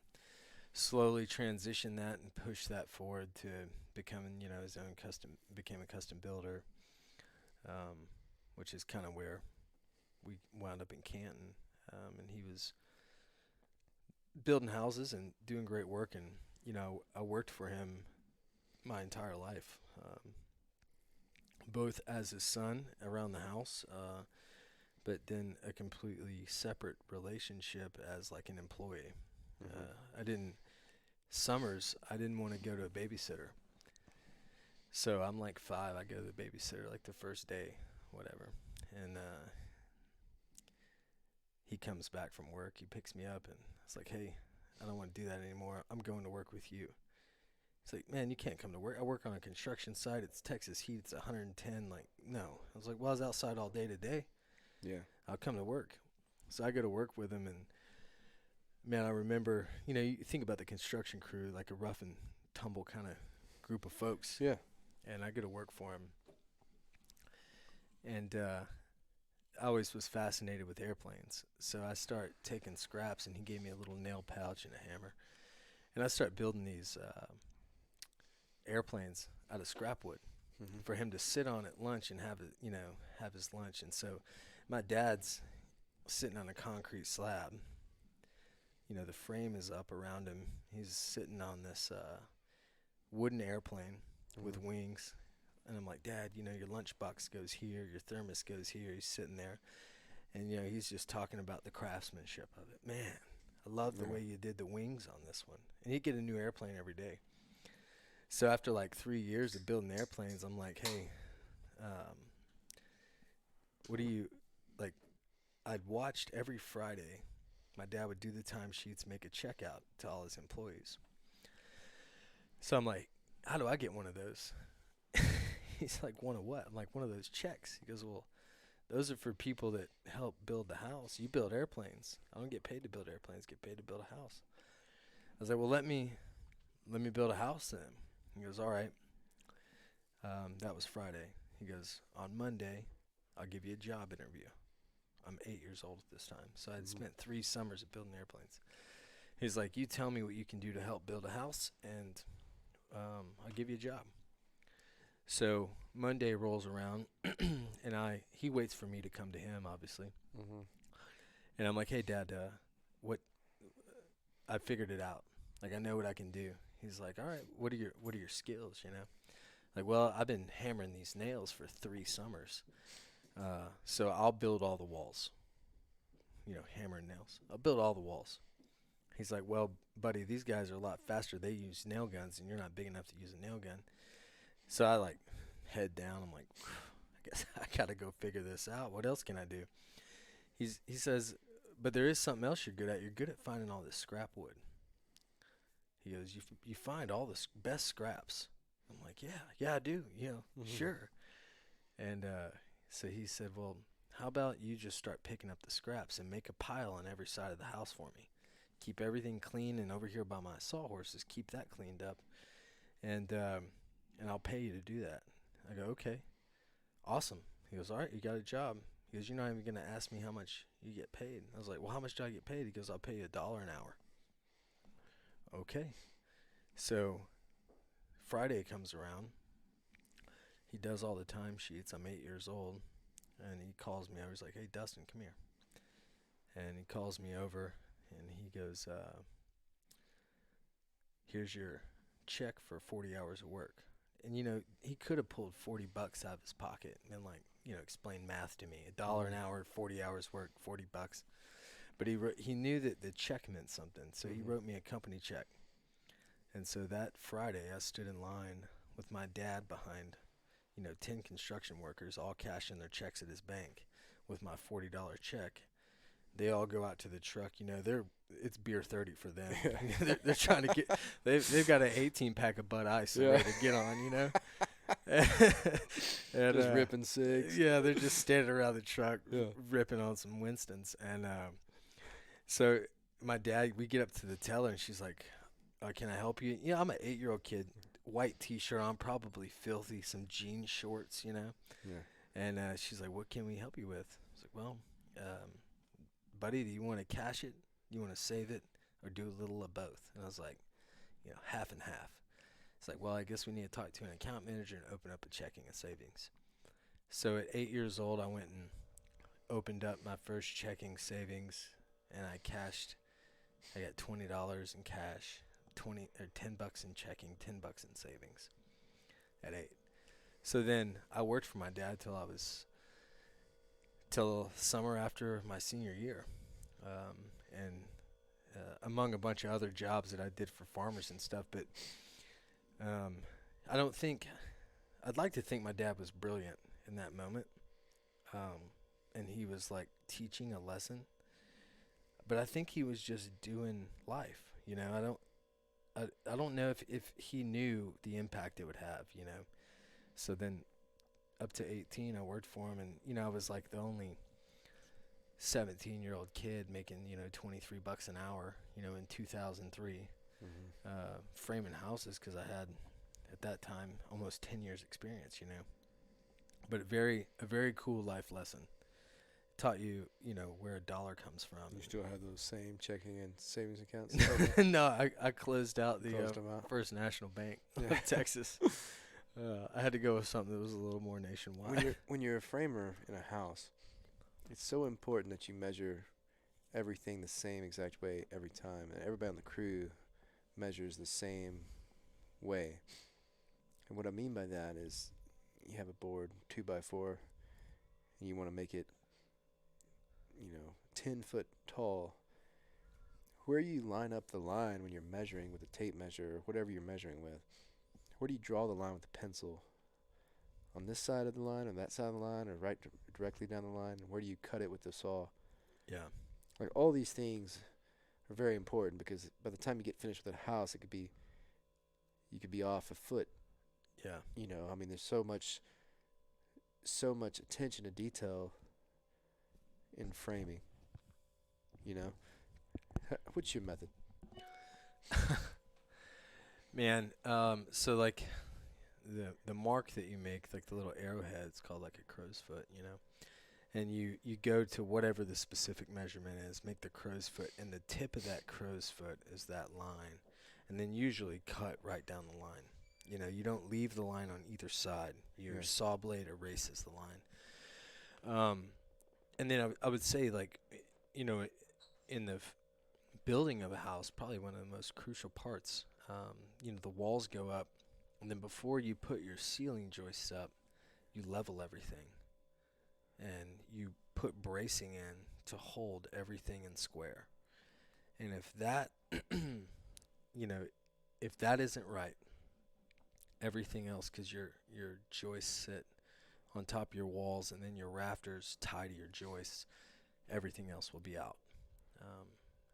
slowly transitioned that and pushed that forward to becoming, his own became a custom builder, which is kind of where we wound up in Canton. And he was building houses and doing great work, and I worked for him my entire life, both as his son around the house, but then a completely separate relationship as like an employee. Summers, I didn't want to go to a babysitter. So I'm like 5, I go to the babysitter like the first day, whatever. And he comes back from work, he picks me up, and it's like, hey, I don't want to do that anymore. I'm going to work with you. It's like, man, you can't come to work. I work on a construction site. It's Texas heat. It's 110. Like, no. I was like, well, I was outside all day today. Yeah. I'll come to work. So I go to work with him, and, man, I remember, you think about the construction crew, like a rough and tumble kind of group of folks. Yeah. And I go to work for him. And I always was fascinated with airplanes. So I start taking scraps, and he gave me a little nail pouch and a hammer. And I start building these airplanes out of scrap wood for him to sit on at lunch and have his lunch. And so my dad's sitting on a concrete slab. The frame is up around him. He's sitting on this wooden airplane with wings. And I'm like, Dad, your lunchbox goes here, your thermos goes here. He's sitting there. And, he's just talking about the craftsmanship of it. Man, I love the way you did the wings on this one. And he'd get a new airplane every day. So after like 3 years of building airplanes, I'm like, hey, what do you, like, I'd watched every Friday, my dad would do the timesheets, make a check out to all his employees. So I'm like, how do I get one of those? He's like, one of what? I'm like, one of those checks. He goes, well, those are for people that help build the house. You build airplanes. I don't get paid to build airplanes, get paid to build a house. I was like, well, let me build a house then. He goes, all right. That was Friday. He goes, on Monday, I'll give you a job interview. I'm 8 years old at this time. So I'd spent 3 summers of building airplanes. He's like, you tell me what you can do to help build a house, and I'll give you a job. So Monday rolls around, and he waits for me to come to him, obviously. And I'm like, hey, Dad, I figured it out. Like, I know what I can do. He's like, all right, what are your skills, Like, well, I've been hammering these nails for 3 summers. So I'll build all the walls. hammer and nails. I'll build all the walls. He's like, well, buddy, these guys are a lot faster. They use nail guns, and you're not big enough to use a nail gun. So I, like, head down. I'm like, I guess I got to go figure this out. What else can I do? He says, but there is something else you're good at. You're good at finding all this scrap wood. He goes, you find all the best scraps. I'm like, yeah, I do, sure. And so he said, well, how about you just start picking up the scraps and make a pile on every side of the house for me. Keep everything clean, and over here by my sawhorses, keep that cleaned up. And I'll pay you to do that. I go, okay, awesome. He goes, all right, you got a job. He goes, you're not even going to ask me how much you get paid. I was like, well, how much do I get paid? He goes, I'll pay you $1 an hour. Okay. So Friday comes around. He does all the timesheets. I'm 8 years old. And he calls me over. He's like, hey, Dustin, come here. And he calls me over, and he goes, here's your check for 40 hours of work. And, he could have pulled $40 out of his pocket and then, explain math to me. $1 an hour, 40 hours work, $40. But he knew that the check meant something, so he wrote me a company check. And so that Friday, I stood in line with my dad behind 10 construction workers all cashing their checks at his bank with my $40 check. They all go out to the truck. It's beer 30 for them. They're trying to get. They've got an 18-pack of Bud Ice ready to get on. And, just ripping cigs. Yeah, they're just standing around the truck ripping on some Winstons. And so my dad, we get up to the teller, and she's like, can I help you? I'm an 8-year-old kid. White T-shirt on, probably filthy, some jean shorts, Yeah. And she's like, what can we help you with? I was like, well, buddy, do you want to cash it? You want to save it? Or do a little of both? And I was like, half and half. It's like, well, I guess we need to talk to an account manager and open up a checking and savings. So at 8 years old, I went and opened up my first checking savings, and I got $20 in cash. 20 or $10 in checking, $10 in savings at 8. So then I worked for my dad till summer after my senior year, and among a bunch of other jobs that I did for farmers and stuff. But I'd like to think my dad was brilliant in that moment, and he was like teaching a lesson. But I think he was just doing life. I don't know if he knew the impact it would have, So then up to 18, I worked for him, and, I was like the only 17-year-old kid making, $23 an hour, in 2003, framing houses, because I had, at that time, almost 10 years experience, But a very cool life lesson. Taught you, where a dollar comes from. You still have those same checking and savings accounts? No, I closed out the First National Bank of Texas. I had to go with something that was a little more nationwide. When you're a framer in a house, it's so important that you measure everything the same exact way every time. And everybody on the crew measures the same way. And what I mean by that is you have a board 2x4, and you want to make it 10 foot tall. Where you line up the line when you're measuring with a tape measure or whatever you're measuring with, where do you draw the line with the pencil? On this side of the line, or that side of the line, or right directly down the line? Where do you cut it with the saw? Yeah. Like, all these things are very important, because by the time you get finished with a house, you could be off a foot. Yeah. There's so much attention to detail in framing. What's your method? Man, so like the mark that you make, like the little arrowhead, it's called like a crow's foot, and you go to whatever the specific measurement is, make the crow's foot, and the tip of that crow's foot is that line, and then usually cut right down the line. You don't leave the line on either side. Your saw blade erases the line. And then I would say, like, in the building of a house, probably one of the most crucial parts, the walls go up, and then before you put your ceiling joists up, you level everything. And you put bracing in to hold everything in square. And if that, if that isn't right, everything else, because your joists sit on top of your walls and then your rafters tie to your joists, everything else will be out.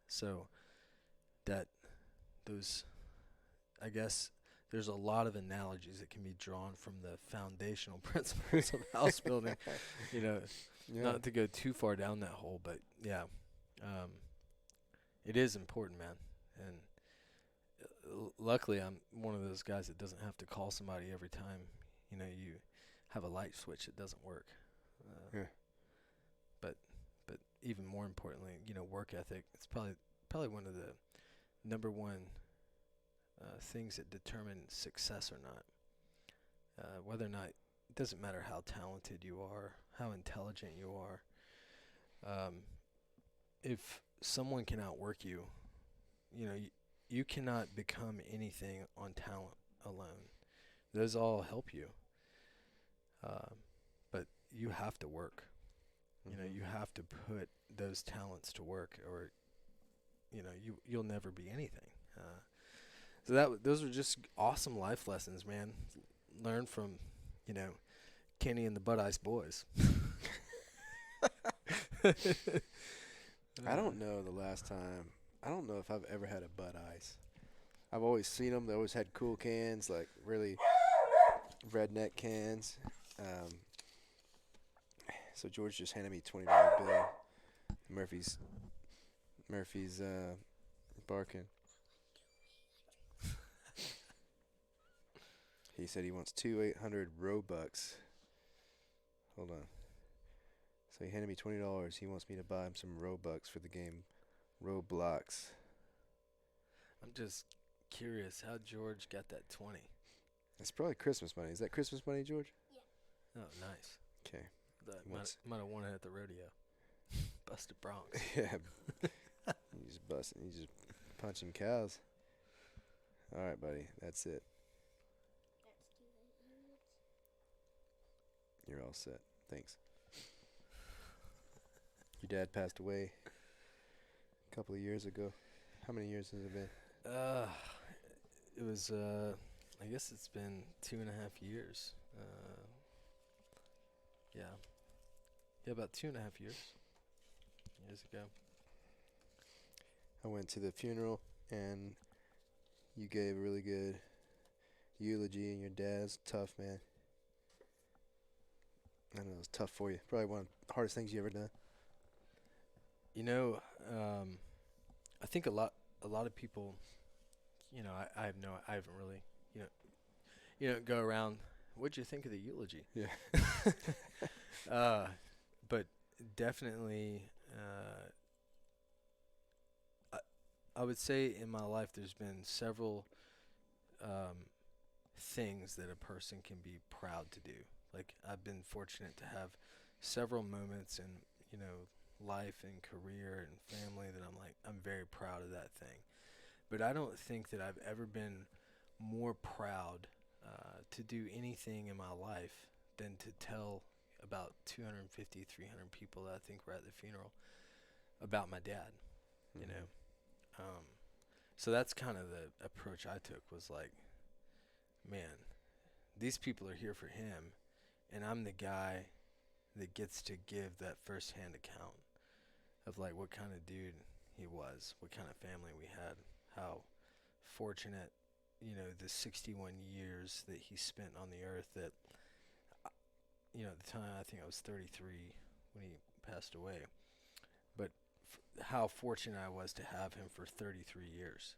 So that those, I guess, there's a lot of analogies that can be drawn from the foundational principles of house building. Yeah. Not to go too far down that hole, but yeah, it is important, man. And luckily, I'm one of those guys that doesn't have to call somebody every time, you have a light switch that doesn't work. Yeah. But even more importantly, work ethic. It's probably one of the number one things that determine success or not. Whether or not, it doesn't matter how talented you are, how intelligent you are. If someone can outwork you, you cannot become anything on talent alone. Those all help you. But you have to work. Mm-hmm. You have to put those talents to work, or you'll never be anything. So those are just awesome life lessons, man. Learn from, Kenny and the Bud Ice Boys. I don't know the last time. I don't know if I've ever had a Bud Ice. I've always seen them. They always had cool cans, like really redneck cans. So George just handed me $20 bill. Murphy's barking. He said he wants 800 Robux. Hold on. So he handed me $20. He wants me to buy him some Robux for the game Roblox. I'm just curious how George got that 20. That's probably Christmas money. Is that Christmas money, George? Oh, nice. Okay. That might have won it at the rodeo. Busted Bronx. Yeah. He's just punching cows. All right, buddy. That's it. You're all set. Thanks. Your dad passed away a couple of years ago. How many years has it been? It was, I guess it's been 2.5 years. Yeah. Yeah, about 2.5 years ago. I went to the funeral, and you gave a really good eulogy, and your dad's tough, man. I know it was tough for you. Probably one of the hardest things you ever done. I think a lot of people, I haven't really, you don't go around, what'd you think of the eulogy? Yeah. But definitely, I would say in my life there's been several things that a person can be proud to do. Like, I've been fortunate to have several moments in, life and career and family that I'm very proud of that thing. But I don't think that I've ever been more proud to do anything in my life than to tell about 250, 300 people that I think were at the funeral about my dad, Mm-hmm. So that's kind of the approach I took, was like, man, these people are here for him, and I'm the guy that gets to give that first-hand account of, like, what kind of dude he was, what kind of family we had, how fortunate, the 61 years that he spent on the earth, that, at the time I think I was 33 when he passed away, but how fortunate I was to have him for 33 years,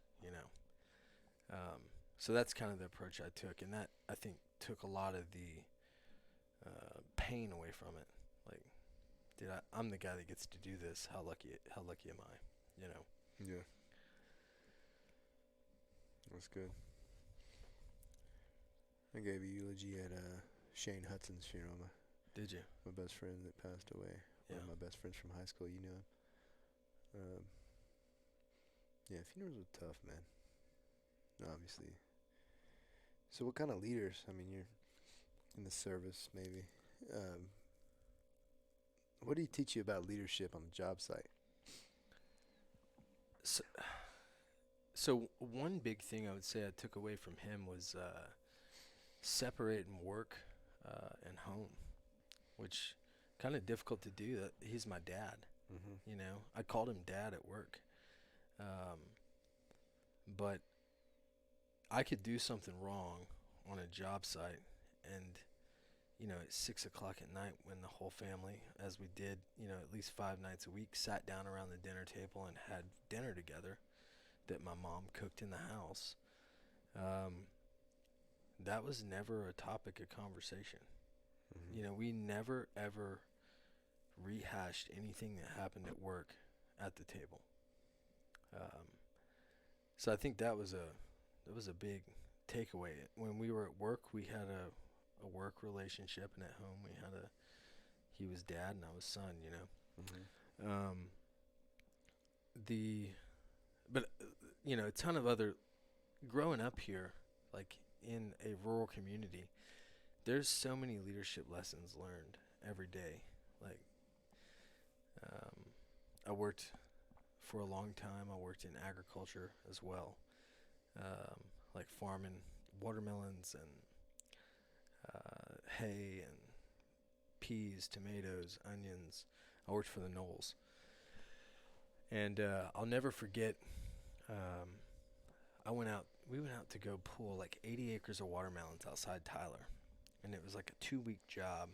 So that's kind of the approach I took, and that, I think, took a lot of the pain away from it. Like, I'm the guy that gets to do this. How lucky am I? Yeah. That's good. I gave a eulogy at Shane Hudson's funeral. Did you? My best friend that passed away. Yeah. One of my best friends from high school. You know him. Yeah, funerals are tough, man. Obviously. So what kind of leaders? I mean, you're in the service, maybe. What did he teach you about leadership on the job site? So one big thing I would say I took away from him was separating work and home, which kind of difficult to do. That he's my dad. Mm-hmm. You know, I called him dad at work, but I could do something wrong on a job site, and at 6 o'clock at night, when the whole family, as we did, at least 5 nights a week, sat down around the dinner table and had dinner together, that my mom cooked in the house. That was never a topic of conversation. Mm-hmm. We never ever rehashed anything that happened at work at the table. So I think that was a big takeaway. When we were at work, we had a work relationship, and at home he was dad and I was son. Mm-hmm. But a ton of other, growing up here, like in a rural community, there's so many leadership lessons learned every day. Like, I worked for a long time. I worked in agriculture as well, like farming watermelons and hay and peas, tomatoes, onions. I worked for the Knolls. And I'll never forget, we went out to go pull like 80 acres of watermelons outside Tyler. And it was like a 2-week job.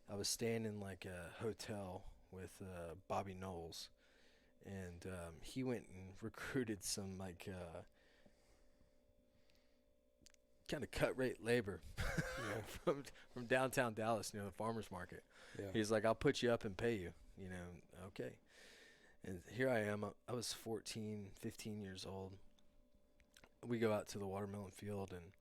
I was staying in like a hotel with Bobby Knowles. And he went and recruited some like kind of cut rate labor from downtown Dallas near the farmer's market. Yeah. He's like, I'll put you up and pay you. Okay. And here I am. I was 14, 15 years old. We go out to the watermelon field, and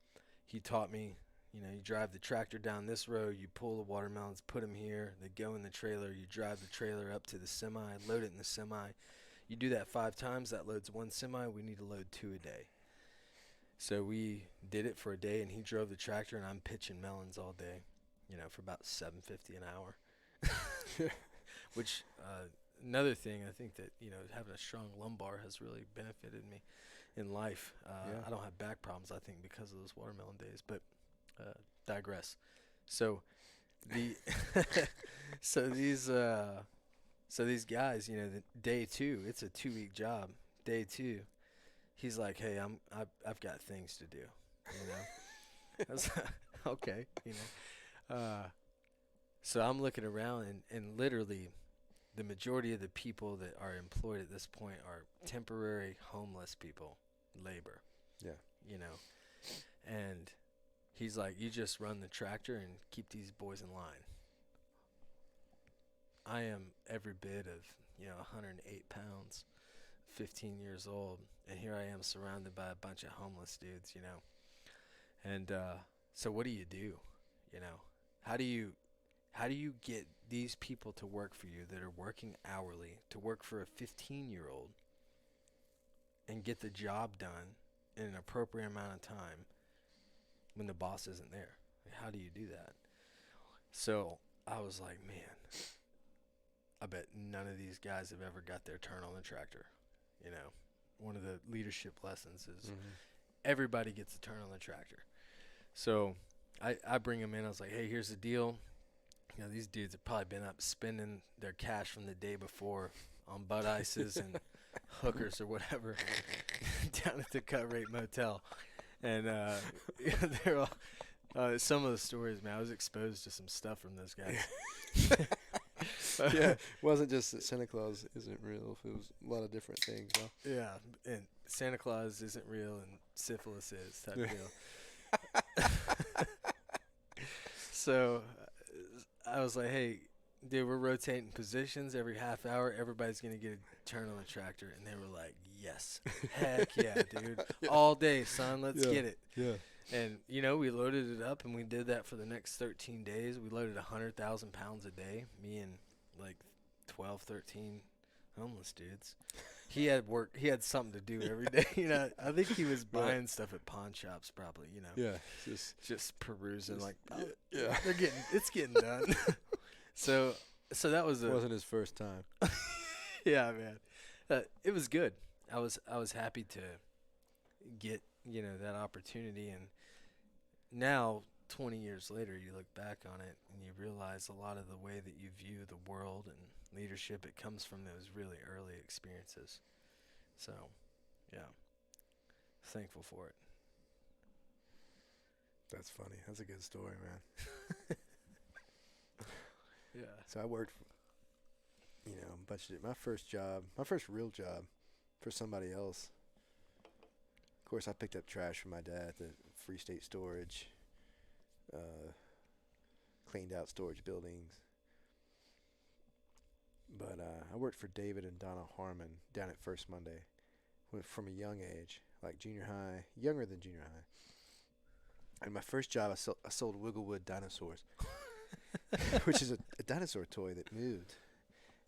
he taught me, you drive the tractor down this road, you pull the watermelons, put them here, they go in the trailer, you drive the trailer up to the semi, load it in the semi. You do that 5 times, that loads 1 semi. We need to load 2 a day. So we did it for a day, and he drove the tractor, and I'm pitching melons all day, for about $7.50 an hour. Which, another thing, I think that, having a strong lumbar has really benefited me in life. I don't have back problems, I think, because of those watermelon days, but digress. So these guys, the day 2, it's a 2-week job. Day 2, he's like, hey, I've got things to do, I was like, okay, so I'm looking around, and literally the majority of the people that are employed at this point are temporary homeless people, labor. Yeah. And he's like, you just run the tractor and keep these boys in line. I am every bit of, 108 pounds, 15 years old, and here I am surrounded by a bunch of homeless dudes, And so what do you do? How do you get these people to work for you that are working hourly, to work for a 15-year-old and get the job done in an appropriate amount of time when the boss isn't there? How do you do that? So I was like, man, I bet none of these guys have ever got their turn on the tractor. One of the leadership lessons is everybody gets a turn on the tractor. So I bring them in. I was like, hey, here's the deal. These dudes have probably been up spending their cash from the day before on Bud Ices and hookers or whatever down at the Cut Rate Motel. And they're all, some of the stories, man, I was exposed to some stuff from those guys. Yeah, it wasn't just that Santa Claus isn't real. It was a lot of different things. Huh? Yeah, and Santa Claus isn't real and syphilis is type deal. So I was like, hey, dude, we're rotating positions every half hour. Everybody's going to get a turn on the tractor. And they were like, yes. Heck yeah, dude. All day, son. Let's get it. Yeah. And, we loaded it up, and we did that for the next 13 days. We loaded 100,000 pounds a day, me and like 12, 13 homeless dudes. He had work. He had something to do every day. I think he was buying stuff at pawn shops, probably. Yeah, just perusing, like, yeah, it's getting done. So So that was Wasn't his first time. yeah, man. It was good. I was happy to get that opportunity, and now 20 years later, you look back on it and you realize a lot of the way that you view the world and leadership, it comes from those really early experiences. So, yeah, thankful for it. That's funny. That's a good story, man. Yeah. So I worked, a bunch of my first real job for somebody else. Of course, I picked up trash from my dad at the Free State Storage, cleaned out storage buildings. But I worked for David and Donna Harmon down at First Monday from a young age, like junior high, younger than junior high. And my first job, I sold Wigglewood dinosaurs, which is a dinosaur toy that moved.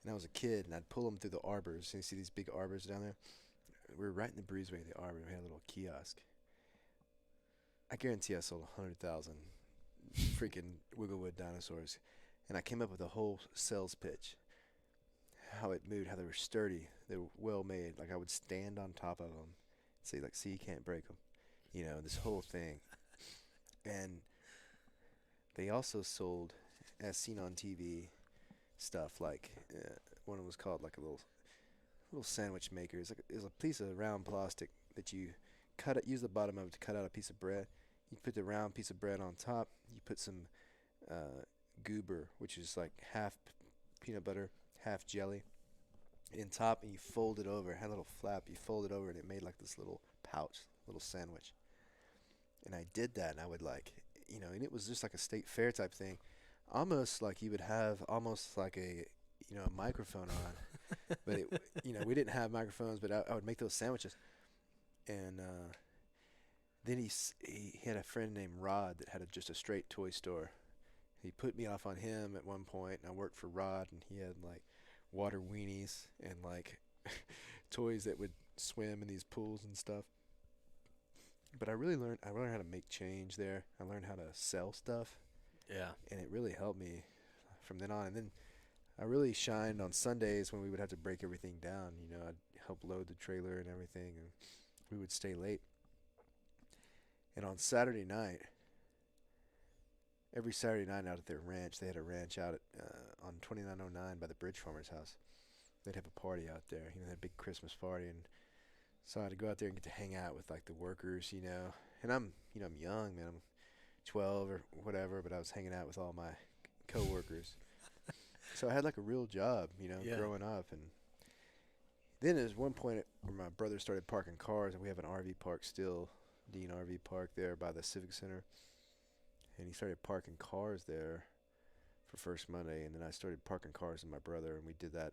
And I was a kid, and I'd pull them through the arbors. And you see these big arbors down there? We were right in the breezeway of the arbor. We had a little kiosk. I guarantee I sold 100,000 freaking Wigglewood dinosaurs. And I came up with a whole sales pitch. How it moved, how they were sturdy. They were well made. Like I would stand on top of them. Say, see, you can't break them. This whole thing. And they also sold, as seen on TV, stuff like one was called like a little sandwich maker. It was a piece of round plastic that you use the bottom of it to cut out a piece of bread. You put the round piece of bread on top. You put some goober, which is like half peanut butter, half jelly, in top, and you fold it over. It had a little flap. You fold it over, and it made like this little pouch, little sandwich. And I did that, and I would and it was just like a state fair type thing, almost like you would have almost like a microphone on, but we didn't have microphones, but I would make those sandwiches, and then he had a friend named Rod that had just a straight toy store. He put me off on him at one point, and I worked for Rod, and he had like water weenies and like toys that would swim in these pools and stuff. But I learned how to make change there. I learned how to sell stuff. Yeah. And it really helped me from then on. And then I really shined on Sundays when we would have to break everything down. I'd help load the trailer and everything, and we would stay late. And on Saturday night, every Saturday night out at their ranch, they had a ranch out on 2909 by the Bridge Farmer's house. They'd have a party out there. They had a big Christmas party, and so I had to go out there and get to hang out with like the workers, And I'm young, man. I'm 12 or whatever, but I was hanging out with all my coworkers. So I had like a real job, Yeah. growing up. And then there's one point where my brother started parking cars, and we have an RV park still, Dean RV Park there by the Civic Center. And he started parking cars there for First Monday, and then I started parking cars with my brother, and we did that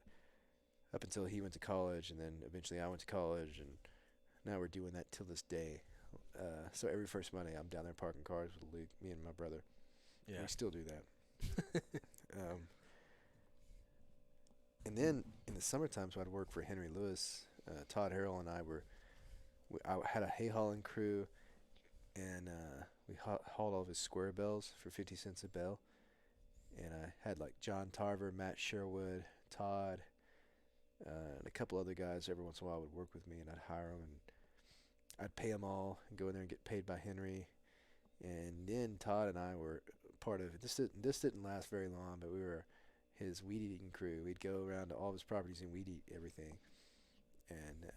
up until he went to college, and then eventually I went to college, and now we're doing that till this day. So every First Monday, I'm down there parking cars with Luke, me and my brother. Yeah. We still do that. And then in the summertime, so I'd work for Henry Lewis. Todd Harrell and I had a hay hauling crew, and we hauled all of his square bells for 50 cents a bell. And I had like John Tarver, Matt Sherwood, Todd, and a couple other guys every once in a while would work with me, and I'd hire them, and I'd pay them all and go in there and get paid by Henry. And then Todd and I were part of it. This didn't last very long, but we were his weed eating crew. We'd go around to all of his properties and weed eat everything. And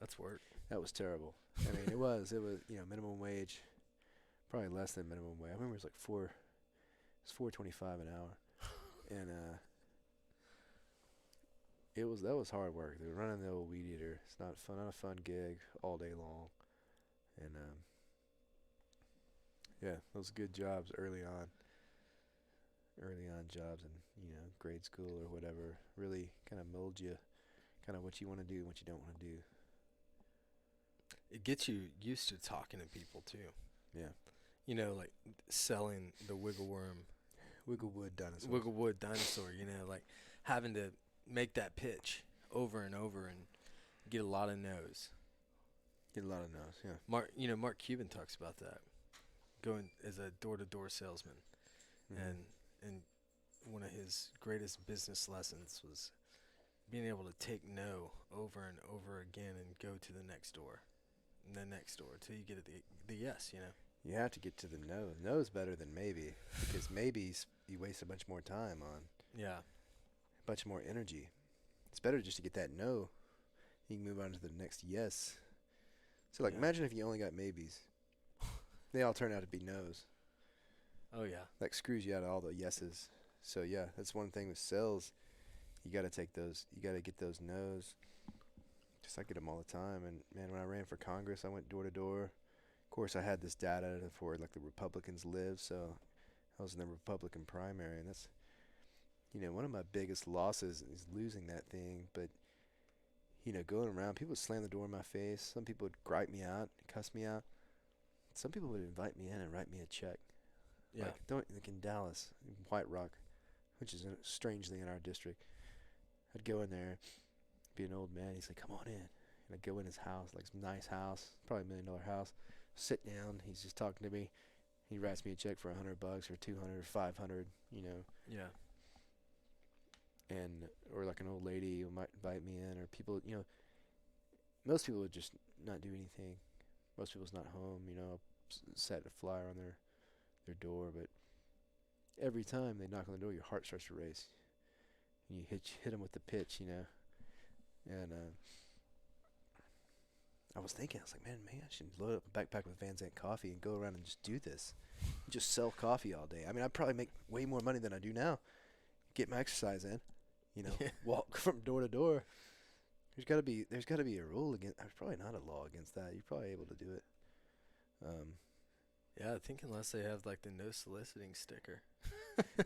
That's work. that was terrible. I mean, it was minimum wage, probably less than minimum wage. I remember it was $4.25 an hour, and that was hard work. They were running the old weed eater. It's not a fun gig all day long, and yeah, those good jobs early on jobs in grade school or whatever really kind of mold you, kind of what you want to do and what you don't want to do. It gets you used to talking to people too. Yeah. Like selling the Wigglewood dinosaurs. Wigglewood dinosaur, like having to make that pitch over and over and get a lot of no's. Get a lot of no's, yeah. Mark Cuban talks about that, going as a door-to-door salesman, Mm-hmm. and one of his greatest business lessons was being able to take no over and over again and go to the next door and the next door until you get the yes, you know. You have to get to the no. No's better than maybe, because maybes you waste a bunch more time on, Yeah. a bunch more energy. It's better just to get that no. You can move on to the next yes. So, like, Yeah. imagine if you only got maybes. They all turn out to be no's. Oh yeah. That screws you out of all the yeses. So, yeah, that's one thing with sales. You got to take those. You got to get those no's. Just I get them all the time. And, man, when I ran for Congress, I went door to door. Of course, I had this data for, like, the Republicans live. So I was in the Republican primary. And that's, one of my biggest losses is losing that thing. But, going around, people would slam the door in my face. Some people would gripe me out, cuss me out. Some people would invite me in and write me a check. Yeah. Like in Dallas, in White Rock, which is strangely in our district. I'd go in there, be an old man. He's like, "Come on in." And I'd go in his house, like some nice house, probably $1 million house. Sit down. He's just talking to me. He writes me a check for $100 or $200 or $500. Yeah. And or like an old lady who might invite me in, or people. Most people would just not do anything. Most people's not home. Set a flyer on their door, but every time they knock on the door, your heart starts to race. And you hit them with the pitch, And I was thinking, I was like, man, maybe I should load up a backpack with Van Zandt coffee and go around and just do this. Just sell coffee all day. I mean, I'd probably make way more money than I do now. Get my exercise in, walk from door to door. There's got to be a rule against. There's probably not a law against that. You're probably able to do it. Yeah, I think unless they have like the no soliciting sticker.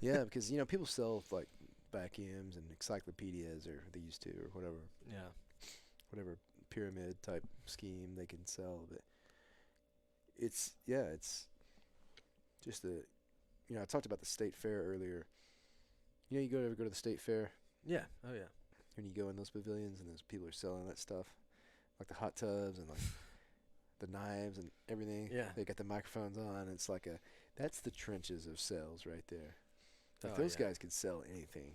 Yeah, because people sell like vacuums and encyclopedias, or they used to, or whatever pyramid type scheme they can sell. But it's just I talked about the state fair ever go to the state fair, Yeah. Oh yeah. when you go in those pavilions and those people are selling that stuff, like the hot tubs and like the knives and everything. Yeah. They got the microphones on. It's like that's the trenches of sales right there. If Oh, those yeah. guys could sell anything.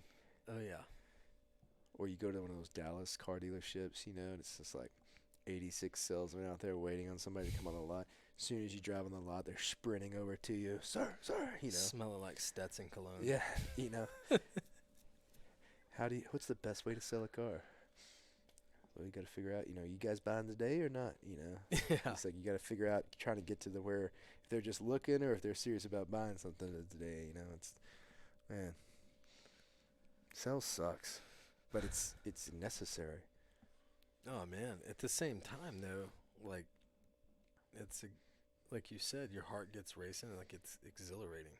Oh yeah. Or you go to one of those Dallas car dealerships, and it's just like 86 salesmen out there waiting on somebody to come on the lot. As soon as you drive on the lot, they're sprinting over to you. Sir, Smelling like Stetson cologne. Yeah, what's the best way to sell a car? Well, you got to figure out, you guys buying today or not, Yeah. It's like you got to figure out, trying to get to where if they're just looking or if they're serious about buying something today, it's, man, sales sucks, but it's necessary. Oh man. At the same time though, like like you said, your heart gets racing and like it's exhilarating.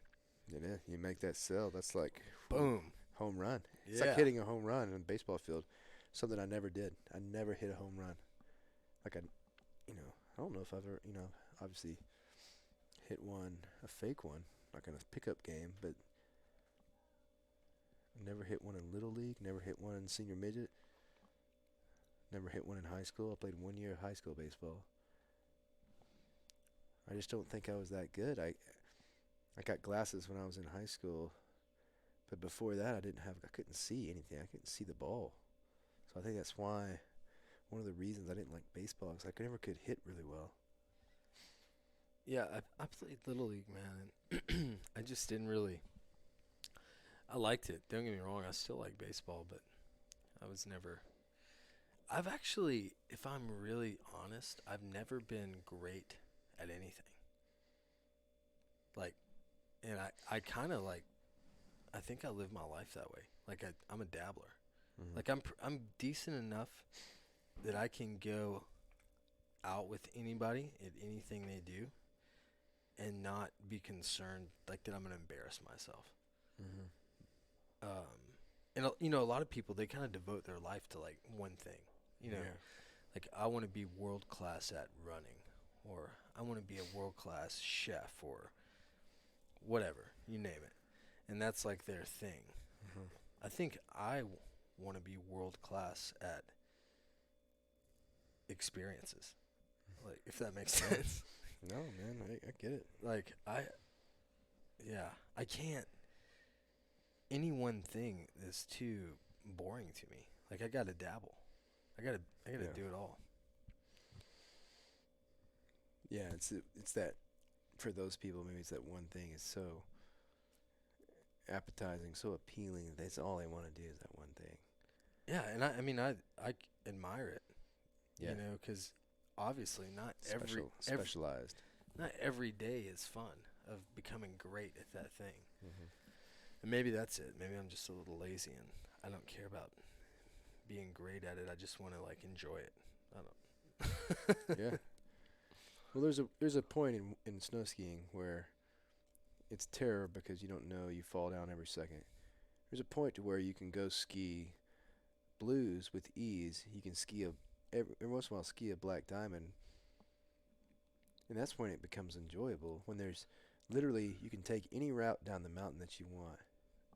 It is. You make that sell, that's like Boom. home run. It's Yeah. like hitting a home run in a baseball field. Something I never did. I never hit a home run. Like I don't know if I've ever, obviously hit one, a fake one, like in a pickup game, but never hit one in Little League, never hit one in senior midget, never hit one in high school. I played 1 year of high school baseball. I just don't think I was that good. I got glasses when I was in high school, but before that I couldn't see anything. I couldn't see the ball. So I think that's why, one of the reasons I didn't like baseball is I never could hit really well. Yeah, I played Little League, man, and I just didn't really. I liked it. Don't get me wrong. I still like baseball, but I was never. I've actually, if I'm really honest, I've never been great at anything. Like, and I kind of like. I think I live my life that way. Like I'm a dabbler. Mm-hmm. Like I'm decent enough that I can go out with anybody at anything they do and not be concerned like that I'm going to embarrass myself. Mm-hmm. And a lot of people, they kind of devote their life to like one thing, Yeah. like I want to be world class at running, or I want to be a world class chef, or whatever, you name it. And that's like their thing. Mm-hmm. I think I want to be world class at experiences, like if that makes sense. No, man, I get it. Like I can't. any one thing is too boring to me. Like I gotta dabble. I gotta Yeah. do it all. Yeah, it's that for those people. Maybe it's that one thing is so appetizing, so appealing. That's all they want to do is that one thing. Yeah, and I mean I admire it. Yeah. You know, because obviously Specialized. not every day is fun of becoming great at that thing. Mm-hmm. And maybe that's it. Maybe I'm just a little lazy and I don't care about being great at it. I just want to like enjoy it. I don't. Yeah. Well, there's a point in snow skiing where it's terror because you don't know, you fall down every second. There's a point to where you can go ski blues with ease. You can ski every once in a while ski a black diamond, and that's when it becomes enjoyable. When there's literally you can take any route down the mountain that you want.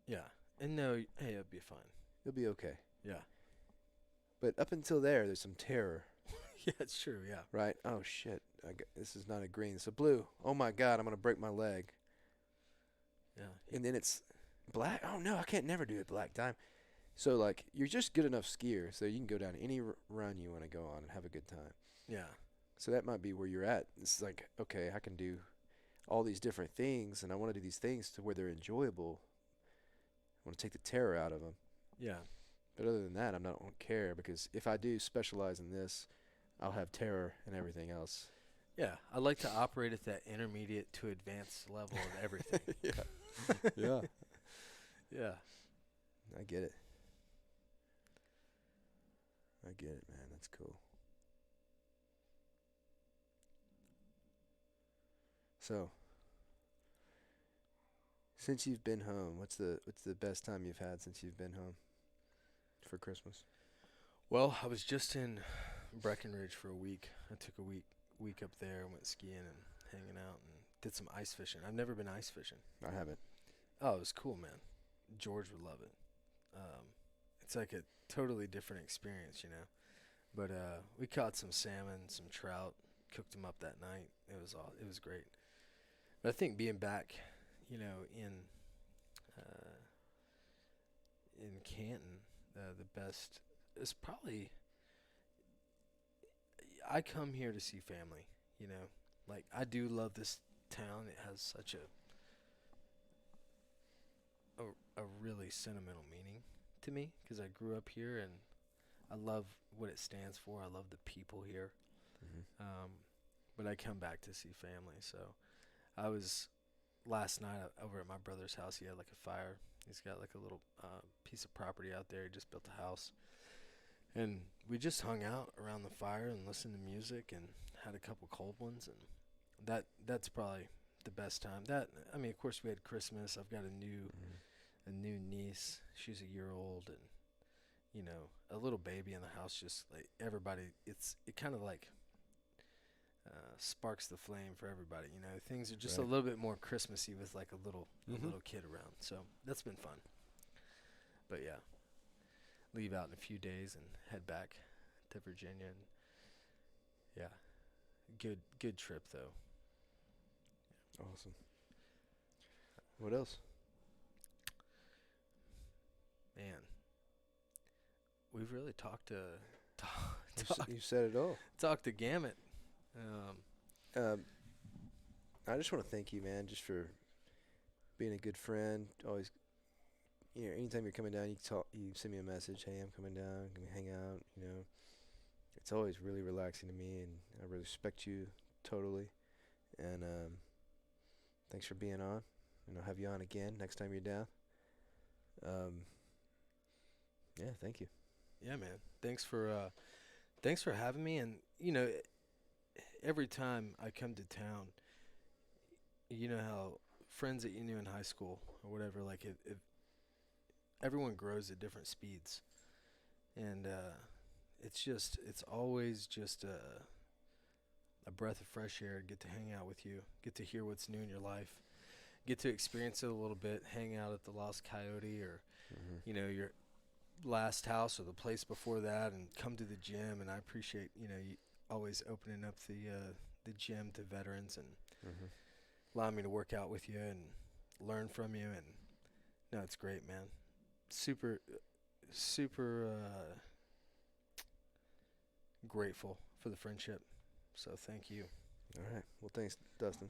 Yeah. And no, hey, it'll be fine. It'll be okay. Yeah. But up until there's some terror, Yeah, it's true. Yeah. right? Oh shit, this is not a green. It's a blue. Oh my god, I'm gonna break my leg. Yeah. And then it's black. Oh no, I can't never do it black time. So like you're just good enough skier, so you can go down any run you want to go on and have a good time. Yeah. So that might be where you're at. It's like, okay, I can do all these different things, and I want to do these things to where they're enjoyable. I want to take the terror out of them. Yeah. But other than that, I don't care, because if I do specialize in this, I'll have terror in everything else. Yeah. I like to operate at that intermediate to advanced level of everything. Yeah. Yeah. Yeah. I get it. I get it, man. That's cool. So, since you've been home, what's the best time you've had since you've been home for Christmas? Well, I was just in Breckenridge for a week. I took a week up there and went skiing and hanging out and did some ice fishing. I've never been ice fishing. I haven't. Oh, it was cool, man. George would love it. It's like a totally different experience, you know. But we caught some salmon, some trout, cooked them up that night. It was great. But I think being back, you know, in Canton, the best is probably I come here to see family, you know. Like I do love this town. It has such a really sentimental meaning to me because I grew up here and I love what it stands for. I love the people here. Mm-hmm. But I come back to see family. So I was last night over at my brother's house. He had like a fire. He's got like a little piece of property out there. He just built a house. And we just hung out around the fire and listened to music and had a couple cold ones. And that's probably the best time. I mean, of course, we had Christmas. I've got a new niece. She's a year old, and you know, a little baby in the house. Just like everybody, it kind of like sparks the flame for everybody. You know, things are just a Right. little bit more Christmassy with like a little Mhm. kid around. So that's been fun. But yeah, leave out in a few days and head back to Virginia. And yeah, good trip though. Awesome. What else? Man, we've really talked You said it all. talked the gamut. I just want to thank you, man, just for being a good friend. Always, anytime you're coming down, you send me a message. Hey, I'm coming down. Can we hang out? You know, it's always really relaxing to me, and I really respect you totally. And thanks for being on. And I'll have you on again next time you're down. Yeah, thank you. Yeah, man. Thanks for having me. And you know, every time I come to town, you know how friends that you knew in high school or whatever, like everyone grows at different speeds, and it's always just a breath of fresh air to get to hang out with you, get to hear what's new in your life, get to experience it a little bit, hang out at the Lost Coyote or you know your last house or the place before that, and come to the gym. And I appreciate you always opening up the gym to veterans and allowing me to work out with you and learn from you. And No, it's great, man. Super, super grateful for the friendship. So thank you. All right. Well, thanks, Dustin.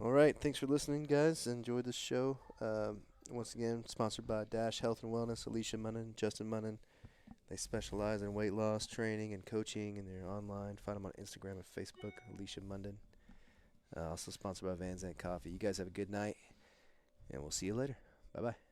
All right. Thanks for listening, guys. Enjoyed this show. Once again, sponsored by Dash Health and Wellness, Alicia Munnan, Justin Munnan. They specialize in weight loss training and coaching, and they're online. Find them on Instagram and Facebook, Alicia Mundan. Also sponsored by Van Zandt Coffee. You guys have a good night, and we'll see you later. Bye-bye.